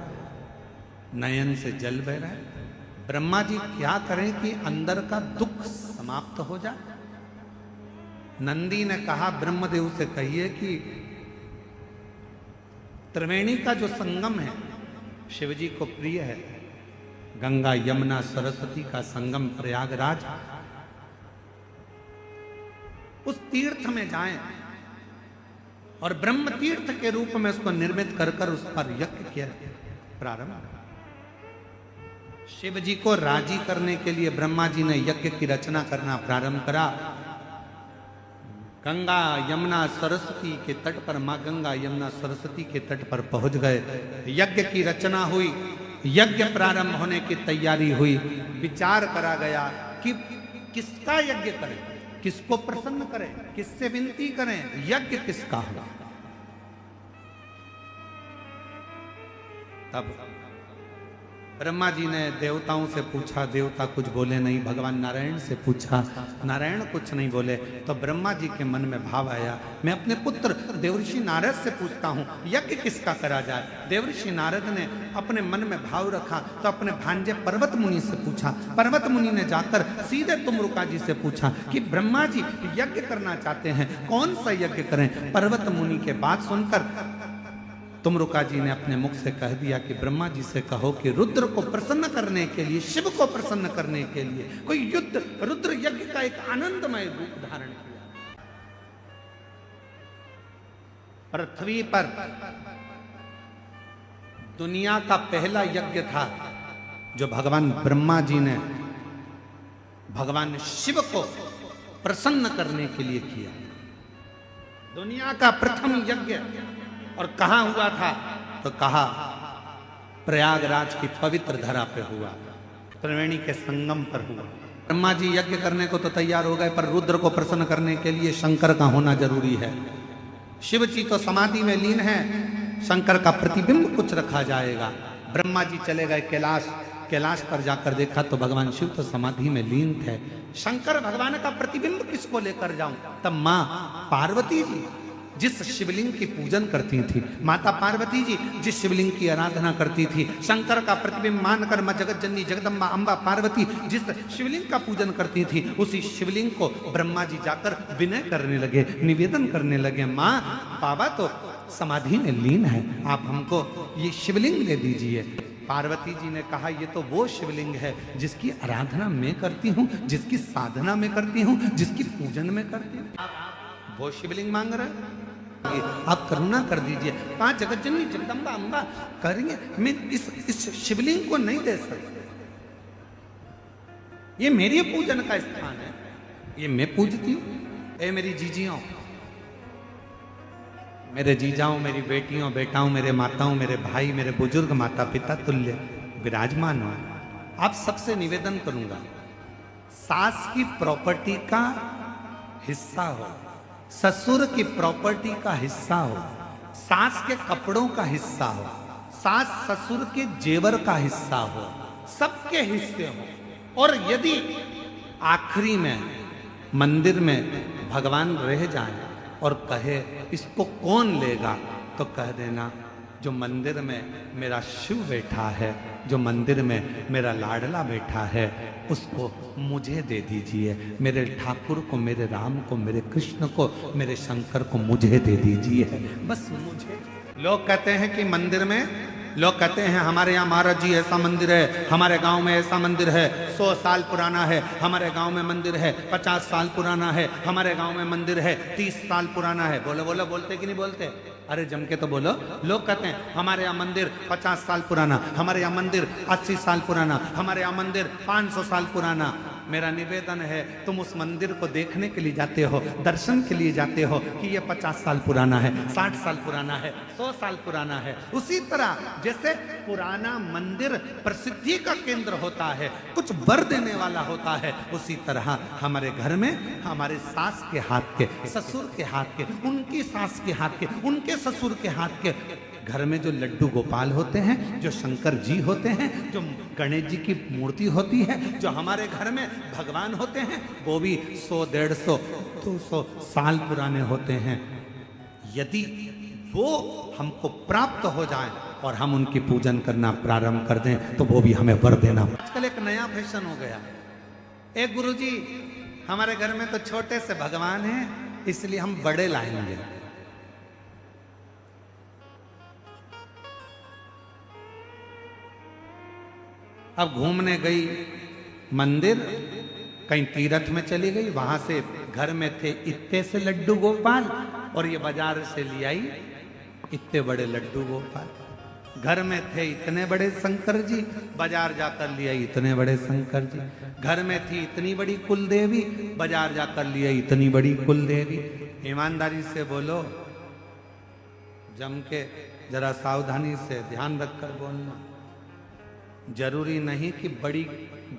नयन से जल बह रहा है। ब्रह्मा जी क्या करें कि अंदर का दुख समाप्त हो जाए? नंदी ने कहा ब्रह्मदेव से कहिए कि त्रिवेणी का जो संगम है शिवजी को प्रिय है, गंगा यमुना सरस्वती का संगम प्रयागराज, उस तीर्थ में जाएं और ब्रह्म तीर्थ के रूप में उसको निर्मित कर कर उस पर यज्ञ किया प्रारंभ। शिव जी को राजी करने के लिए ब्रह्मा जी ने यज्ञ की रचना करना प्रारंभ करा। गंगा यमुना सरस्वती के तट पर, मां गंगा यमुना सरस्वती के तट पर पहुंच गए, यज्ञ की रचना हुई, यज्ञ प्रारंभ होने की तैयारी हुई। विचार करा गया कि किसका यज्ञ करें, किसको प्रसन्न करें, किससे विनती करें, यज्ञ किसका हो। तब ब्रह्मा जी ने देवताओं से पूछा, देवता कुछ बोले नहीं। भगवान नारायण से पूछा, नारायण कुछ नहीं बोले। तो ब्रह्मा जी के मन में भाव आया, मैं अपने पुत्र देवऋषि नारद से पूछता हूँ यज्ञ किसका करा जाए। देवऋषि नारद ने अपने मन में भाव रखा तो अपने भांजे पर्वत मुनि से पूछा। पर्वत मुनि ने जाकर सीधे तुमरुका जी से पूछा कि ब्रह्मा जी यज्ञ करना चाहते हैं, कौन सा यज्ञ करें। पर्वत मुनि के बात सुनकर तुमरुका जी ने अपने मुख से कह दिया कि ब्रह्मा जी से कहो कि रुद्र को प्रसन्न करने के लिए, शिव को प्रसन्न करने के लिए कोई युद्ध, रुद्र यज्ञ का एक आनंदमय रूप धारण किया। पृथ्वी पर दुनिया का पहला यज्ञ था जो भगवान ब्रह्मा जी ने भगवान शिव को प्रसन्न करने के लिए किया। दुनिया का प्रथम यज्ञ, और कहां हुआ था तो कहा प्रयागराज की पवित्र धरा पे हुआ, त्रिवेणी के संगम पर हुआ। ब्रह्मा जी यज्ञ करने को तो तैयार हो गए, पर रुद्र को प्रसन्न करने के लिए शंकर का होना जरूरी है। शिव जी तो समाधि में लीन है, शंकर का प्रतिबिंब कुछ रखा जाएगा। ब्रह्मा जी चले गए कैलाश, कैलाश पर जाकर देखा तो भगवान शिव तो समाधि में लीन थे। शंकर भगवान का प्रतिबिंब किसको लेकर जाऊं? तब मां पार्वती जी जिस शिवलिंग की पूजन करती थी, माता पार्वती जी जिस शिवलिंग की आराधना करती थी, शंकर का प्रतिबिंब मानकर मां जगत जननी जगदम्बा अम्बा पार्वती जिस शिवलिंग का पूजन करती थी, उसी शिवलिंग को ब्रह्मा जी जाकर विनय करने लगे, निवेदन करने लगे, मां बाबा तो समाधि में लीन है, आप हमको ये शिवलिंग दे दीजिए। पार्वती जी ने कहा ये तो वो शिवलिंग है जिसकी आराधना मैं करती हूँ, जिसकी साधना में करती हूँ, जिसकी पूजन में करती हूँ। वो शिवलिंग मांग रहे हैं, आप करुणा कर दीजिए। 5 जगत जननी जगदम्बा अम्बा करेंगे, मैं इस शिवलिंग को नहीं दे सकता, ये मेरी पूजन का स्थान है, ये मैं पूजती हूँ। ए मेरी जीजियों, मेरे जीजाओं, मेरी बेटियों, बेटाओं, मेरे माताओं, मेरे भाई, मेरे बुजुर्ग माता पिता तुल्य विराजमान हो, आप सबसे निवेदन करूंगा, सास की प्रॉपर्टी का हिस्सा हो, ससुर की प्रॉपर्टी का हिस्सा हो, सास के कपड़ों का हिस्सा हो, सास ससुर के जेवर का हिस्सा हो, सबके हिस्से हो। और यदि आखिरी में मंदिर में भगवान रह जाए और कहे इसको कौन लेगा, तो कह देना जो मंदिर में मेरा शिव बैठा है, जो मंदिर में मेरा लाडला बैठा है, उसको मुझे दे दीजिए, मेरे ठाकुर को, मेरे राम को, मेरे कृष्ण को, मेरे शंकर को मुझे दे दीजिए, बस मुझे। लोग कहते हैं कि मंदिर में, लोग कहते हैं हमारे यहाँ महाराज जी ऐसा मंदिर है, हमारे गांव में ऐसा मंदिर है, 100 साल पुराना है, हमारे गांव में मंदिर है 50 साल पुराना है, हमारे गांव में मंदिर है 30 साल पुराना है। बोलो बोलो, बोलते कि नहीं बोलते? अरे जम के तो बोलो। लोग कहते हैं हमारे यहाँ मंदिर 50 साल पुराना, हमारे यहाँ मंदिर 80 साल पुराना, हमारे यहाँ मंदिर 500 साल पुराना। मेरा निवेदन है, तुम उस मंदिर को देखने के लिए जाते हो, दर्शन के लिए जाते हो कि ये 50 साल पुराना है, 60 साल पुराना है, 100 साल पुराना है। उसी तरह जैसे पुराना मंदिर प्रसिद्धि का केंद्र होता है, कुछ वर देने वाला होता है, उसी तरह हमारे घर में हमारे सास के हाथ के, ससुर के हाथ के, उनकी सास के हाथ के, उनके ससुर के हाथ के, घर में जो लड्डू गोपाल होते हैं, जो शंकर जी होते हैं, जो गणेश जी की मूर्ति होती है, जो हमारे घर में भगवान होते हैं, वो भी 100, 150, 200 साल पुराने होते हैं। यदि वो हमको प्राप्त हो जाए और हम उनकी पूजन करना प्रारंभ कर दें, तो वो भी हमें वर देना। आजकल एक नया फैशन हो गया, एक गुरुजी हमारे घर में तो छोटे से भगवान हैं, इसलिए हम बड़े लाएंगे। अब घूमने गई मंदिर, कहीं तीर्थ में चली गई, वहां से घर में थे इतने से लड्डू गोपाल और ये बाजार से ले आई इतने बड़े लड्डू गोपाल। घर में थे इतने बड़े शंकर जी, बाजार जाकर ले आई इतने बड़े शंकर जी। घर में थी इतनी बड़ी कुल देवी, बाजार जाकर ले आई इतनी बड़ी कुल देवी। ईमानदारी से बोलो, जम के जरा सावधानी से ध्यान रखकर बोलना। जरूरी नहीं कि बड़ी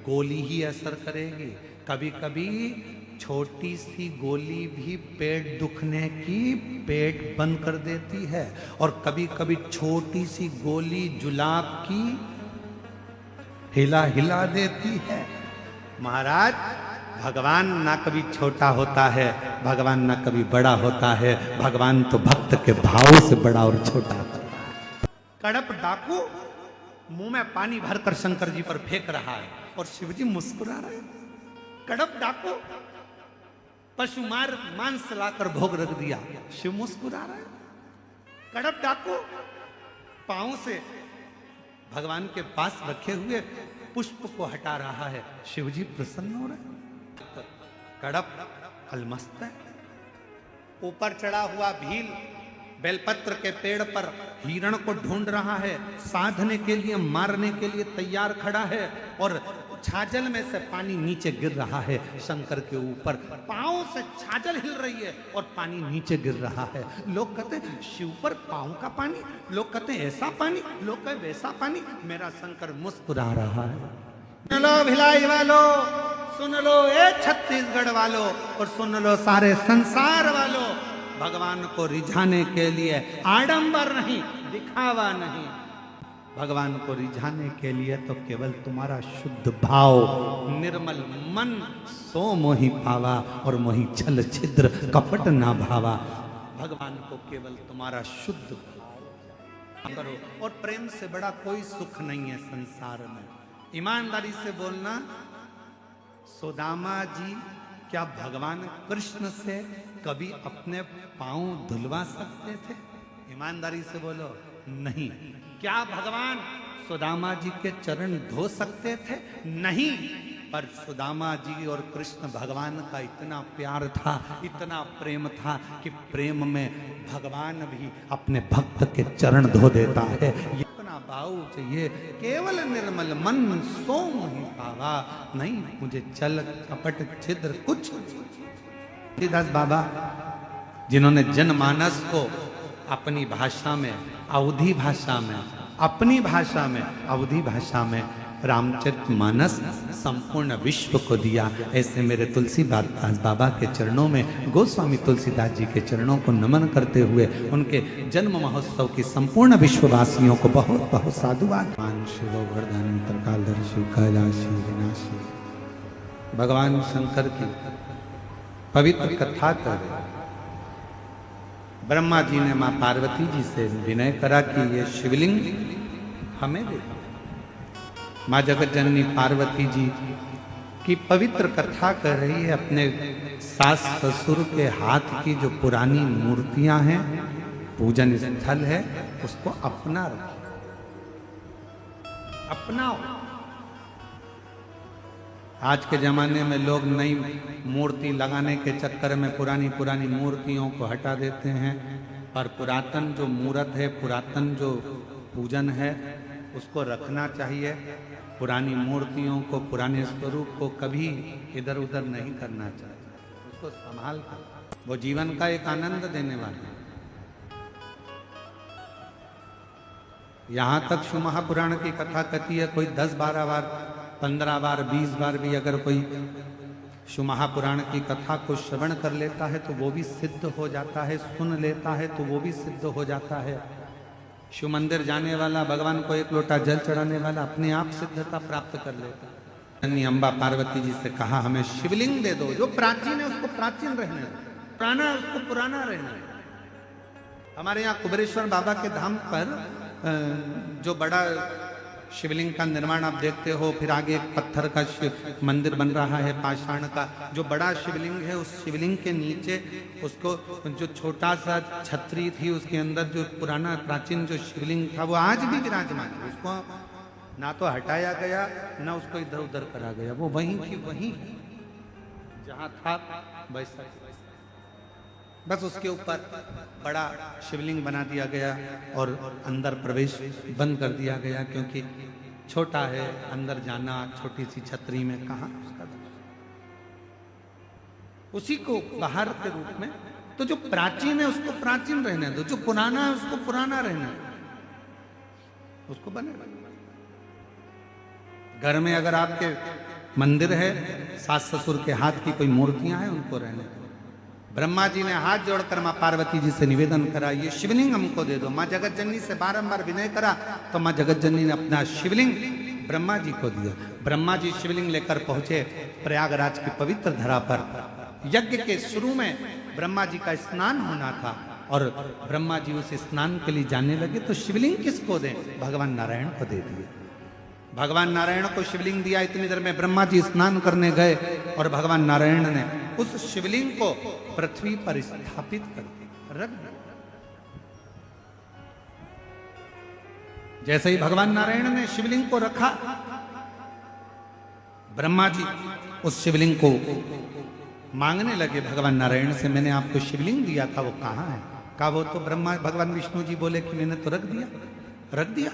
गोली ही असर करेगी, कभी कभी छोटी सी गोली भी पेट दुखने की पेट बंद कर देती है, और कभी कभी छोटी सी गोली जुलाब की हिला हिला देती है। महाराज, भगवान ना कभी छोटा होता है, भगवान ना कभी बड़ा होता है, भगवान तो भक्त के भाव से बड़ा और छोटा होता है। कड़प डाकू मुंह में पानी भरकर शंकर जी पर फेंक रहा है और शिव जी मुस्कुरा रहे हैं। कड़प डाकू पशु मार मांस लाकर भोग रख दिया, शिव मुस्कुरा रहे हैं। कड़प डाकू पांव से भगवान के पास रखे हुए पुष्प को हटा रहा है, शिव जी प्रसन्न हो रहे हैं। कड़प अलमस्त है। ऊपर चढ़ा हुआ भील बेलपत्र के पेड़ पर हिरण को ढूंढ रहा है, साधने के लिए, मारने के लिए तैयार खड़ा है, और छाजल में से पानी नीचे गिर रहा है शंकर के ऊपर। पांव से छाजल हिल रही है और पानी नीचे गिर रहा है। लोग कहते हैं शिव पर पांव का पानी, लोग कहते हैं ऐसा पानी, लोग कहते वैसा पानी। मेरा शंकर मुस्कुरा रहा है। सुन लो भिलाई वालों, सुन लो ए छत्तीसगढ़ वालों, और सुन लो सारे संसार वालों, भगवान को रिझाने के लिए आडंबर नहीं, दिखावा नहीं, भगवान को रिझाने के लिए तो केवल तुम्हारा शुद्ध भाव, निर्मल मन, सो मोहि पावा और मोहि छल छिद्र कपट ना भावा। भगवान को केवल तुम्हारा शुद्ध भाव करो, और प्रेम से बड़ा कोई सुख नहीं है संसार में। ईमानदारी से बोलना, सुदामा जी क्या भगवान कृष्ण से कभी अपने पांव धुलवा सकते थे? ईमानदारी से बोलो, नहीं। क्या भगवान सुदामा जी के चरण धो सकते थे? नहीं। पर सुदामा जी और कृष्ण भगवान का इतना प्यार था, इतना प्रेम था कि प्रेम में भगवान भी अपने भक्त के चरण धो देता है। इतना भाव चाहिए, केवल निर्मल मन सो मोहि पावा, नहीं मुझे छल कपट छिद्र कुछ। दास बाबा जिन्होंने जनमानस को अपनी भाषा में, अवधी भाषा में, अपनी भाषा में, अवधी भाषा में रामचरितमानस संपूर्ण विश्व को दिया। ऐसे मेरे तुलसीदास बाबा के चरणों में, गोस्वामी तुलसीदास जी के चरणों को नमन करते हुए उनके जन्म महोत्सव की संपूर्ण विश्ववासियों को बहुत बहुत साधुवाद। शिवो वर्धनी त्रिकालदर्शी कैलाशी विनाशी भगवान शंकर की पवित्र कथा कर ब्रह्मा जी ने मां पार्वती जी से विनय करा कि ये शिवलिंग हमें दे। मां जगत जननी पार्वती जी की पवित्र कथा कर रही है। अपने सास ससुर के हाथ की जो पुरानी मूर्तियां हैं, पूजन स्थल है, उसको अपना रखो, अपनाओ। आज के जमाने में लोग नई मूर्ति लगाने के चक्कर में पुरानी पुरानी मूर्तियों को हटा देते हैं, पर पुरातन जो मूर्त है, पुरातन जो पूजन है, उसको रखना चाहिए। पुरानी मूर्तियों को, पुराने स्वरूप को कभी इधर उधर नहीं करना चाहिए, उसको संभाल कर। वो जीवन का एक आनंद देने वाला है। यहां तक शिव महापुराण की कथा कहती है, कोई 10-12 बार, 15 बार, 20 बार भी अगर कोई शिव महापुराण की कथा को श्रवण कर लेता है तो वो भी सिद्ध हो जाता है, सुन लेता है तो वो भी सिद्ध हो जाता है। शिव मंदिर जाने वाला, भगवान को एक लोटा जल चढ़ाने वाला अपने आप सिद्धता प्राप्त कर लेता है। अन्य अम्बा पार्वती जी से कहा, हमें शिवलिंग दे दो, जो प्राचीन है उसको प्राचीन रहने दो, पुराना है उसको पुराना रहने दो। हमारे यहाँ कुबेरेश्वर बाबा के धाम पर जो बड़ा शिवलिंग का निर्माण आप देखते हो, फिर आगे एक पत्थर का मंदिर बन रहा है पाषाण का। जो बड़ा शिवलिंग है, उस शिवलिंग के नीचे उसको जो छोटा सा छतरी थी, उसके अंदर जो पुराना प्राचीन जो शिवलिंग था वो आज भी विराजमान है। उसको ना तो हटाया गया, ना उसको इधर उधर करा गया, वो वहीं की वहीं जहां था वैसा, बस उसके ऊपर बड़ा शिवलिंग बना दिया गया और अंदर प्रवेश बंद कर दिया गया, क्योंकि छोटा है, अंदर जाना छोटी सी छतरी में कहाँ उसका। उसी को बाहर के रूप में, तो जो प्राचीन है उसको प्राचीन रहने दो, जो पुराना है उसको पुराना रहने दो, उसको बने। घर में अगर आपके मंदिर है, सास ससुर के हाथ की कोई मूर्तियां हैं, उनको रहने दो। ब्रह्मा जी ने हाथ जोड़कर मां पार्वती जी से निवेदन करा, ये शिवलिंग हमको दे दो। मां जगत जननी से बारंबार विनय करा तो मां जगत जननी ने अपना शिवलिंग ब्रह्मा जी को दिया। ब्रह्मा जी शिवलिंग लेकर पहुंचे प्रयागराज की पवित्र धरा पर। यज्ञ के शुरू में ब्रह्मा जी का स्नान होना था और ब्रह्मा जी उस स्नान के लिए जाने लगे, तो शिवलिंग किसको दें? भगवान नारायण को दे दिए। भगवान नारायण को शिवलिंग दिया। इतनी देर में ब्रह्मा जी स्नान करने गए और भगवान नारायण ने उस शिवलिंग को पृथ्वी पर स्थापित कर रख दिया। जैसे ही भगवान नारायण ने शिवलिंग को रखा, ब्रह्मा जी उस शिवलिंग को मांगने लगे भगवान नारायण से, मैंने आपको शिवलिंग दिया था, वो कहाँ है? कहा वो तो ब्रह्मा भगवान विष्णु जी बोले कि मैंने तो रख दिया।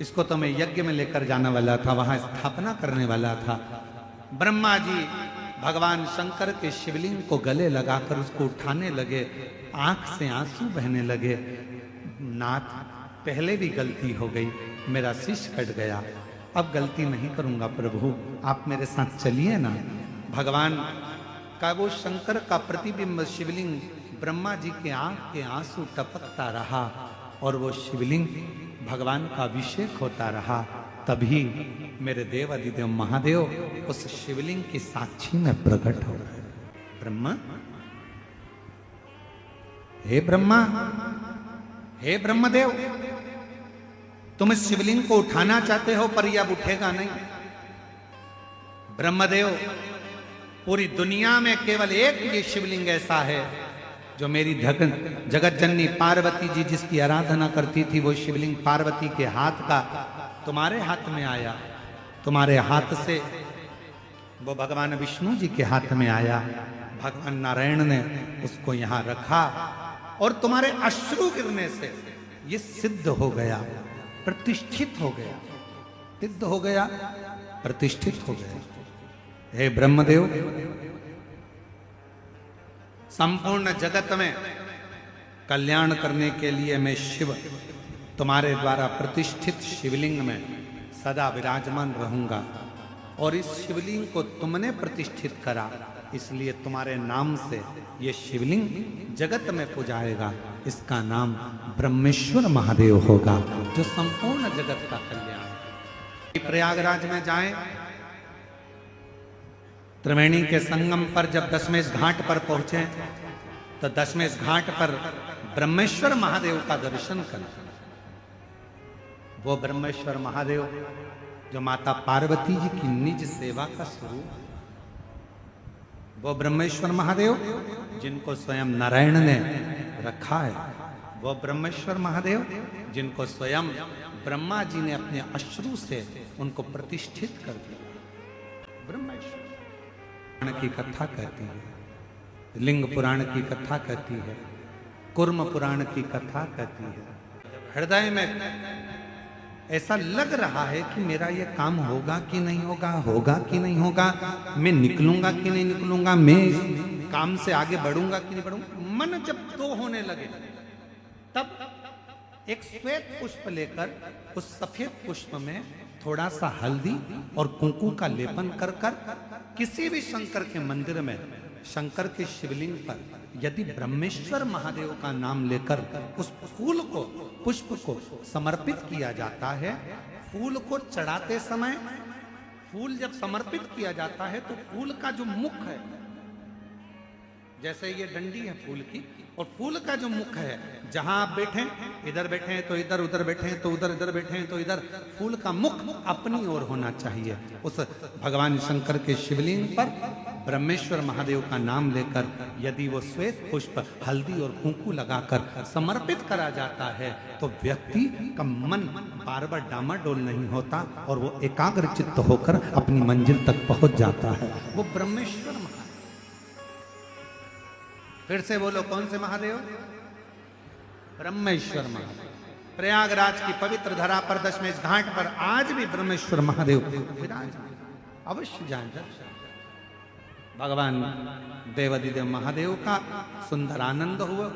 इसको तो मैं यज्ञ में लेकर जाने वाला था, वहां स्थापना करने वाला था। ब्रह्मा जी भगवान शंकर के शिवलिंग को गले लगाकर उसको उठाने लगे। आंख से आंसू बहने लगे। नाथ, पहले भी गलती हो गई, मेरा शीश कट गया, अब गलती नहीं करूंगा प्रभु, आप मेरे साथ चलिए ना। भगवान का वो शंकर का प्रतिबिंब शिवलिंग ब्रह्मा जी के आंख के आंसू टपकता रहा और वो शिवलिंग भगवान का अभिषेक होता रहा। तभी मेरे देव अधिदेव महादेव उस शिवलिंग की साक्षी में प्रकट हो गए। ब्रह्मा, हे ब्रह्मा, हे ब्रह्मदेव, तुम इस शिवलिंग को उठाना चाहते हो पर यह अब उठेगा नहीं। ब्रह्मदेव, पूरी दुनिया में केवल एक ये शिवलिंग ऐसा है जो मेरी जगत जननी पार्वती जी जिसकी आराधना करती थी, वो शिवलिंग पार्वती के हाथ का तुम्हारे हाथ में आया। तुम्हारे हाथ से वो भगवान विष्णु जी के हाथ में आया। भगवान नारायण ने उसको यहां रखा और तुम्हारे अश्रु गिरने से ये सिद्ध हो गया, प्रतिष्ठित हो गया, सिद्ध हो गया, प्रतिष्ठित हो गया। हे ब्रह्मदेव, संपूर्ण जगत में कल्याण करने के लिए मैं शिव तुम्हारे द्वारा प्रतिष्ठित शिवलिंग में सदा विराजमान रहूंगा और इस शिवलिंग को तुमने प्रतिष्ठित करा, इसलिए तुम्हारे नाम से ये शिवलिंग जगत में पूजाएगा। इसका नाम ब्रह्मेश्वर महादेव होगा, जो संपूर्ण जगत का कल्याण। प्रयागराज में जाएं, त्रिवेणी के संगम पर जब दशमेश घाट पर पहुंचे तो दशमेश घाट पर ब्रह्मेश्वर महादेव का दर्शन करें। वो ब्रह्मेश्वर महादेव जो माता पार्वती जी की निज सेवा का स्वरूप, वो ब्रह्मेश्वर महादेव जिनको स्वयं नारायण ने रखा है, वो ब्रह्मेश्वर महादेव जिनको स्वयं ब्रह्मा जी ने अपने अश्रु से उनको प्रतिष्ठित कर दिया। ब्रह्मेश्वर पुराण की कथा कहती है, लिंग पुराण की कथा कहती है, कुर्म पुराण की कथा कहती है। हृदय में ऐसा लग रहा है कि मेरा ये काम होगा कि नहीं होगा, होगा कि नहीं होगा, मैं निकलूंगा कि नहीं निकलूंगा, मैं इस काम से आगे बढ़ूंगा कि नहीं बढ़ूंगा। मन जब दो होने लगे तब एक श्वेत पुष्प लेकर उस सफेद पुष्प में थोड़ा सा हल्दी और कुंकू का लेपन कर कर किसी भी शंकर के मंदिर में शंकर के शिवलिंग पर यदि ब्रह्मेश्वर महादेव का नाम लेकर उस फूल को, पुष्प को समर्पित किया जाता है, फूल को चढ़ाते समय, फूल जब समर्पित किया जाता है तो फूल का जो मुख है, जैसे ये डंडी है फूल की, और फूल का जो मुख है, जहां आप बैठे, इधर बैठे तो इधर, उधर बैठे तो उधर, इधर बैठे तो इधर, फूल का मुख अपनी ओर होना चाहिए। उस भगवान शंकर के शिवलिंग पर ब्रह्मेश्वर महादेव का नाम लेकर यदि वो श्वेत पुष्प हल्दी और कुंकू लगाकर समर्पित करा जाता है तो व्यक्ति का मन बार बार डामाडोल नहीं होता और वो एकाग्र चित्त होकर अपनी मंजिल तक पहुंच जाता है। वो ब्रह्मेश्वर महादेव। फिर से बोलो, कौन से महादेव? ब्रह्मेश्वर महादेव। प्रयागराज की पवित्र धरा पर दशमेश घाट पर आज भी ब्रह्मेश्वर महादेव विराजमान, अवश्य जाएं। भगवान देवादिदेव महादेव का सुंदर आनंद हुआ,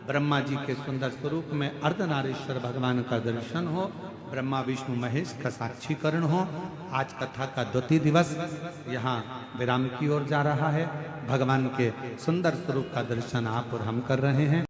ब्रह्मा जी के सुंदर स्वरूप में अर्धनारीश्वर भगवान का दर्शन हो, ब्रह्मा विष्णु महेश का साक्षीकरण हो। आज कथा का द्वितीय दिवस यहाँ विराम की ओर जा रहा है। भगवान के सुंदर स्वरूप का दर्शन आप और हम कर रहे हैं।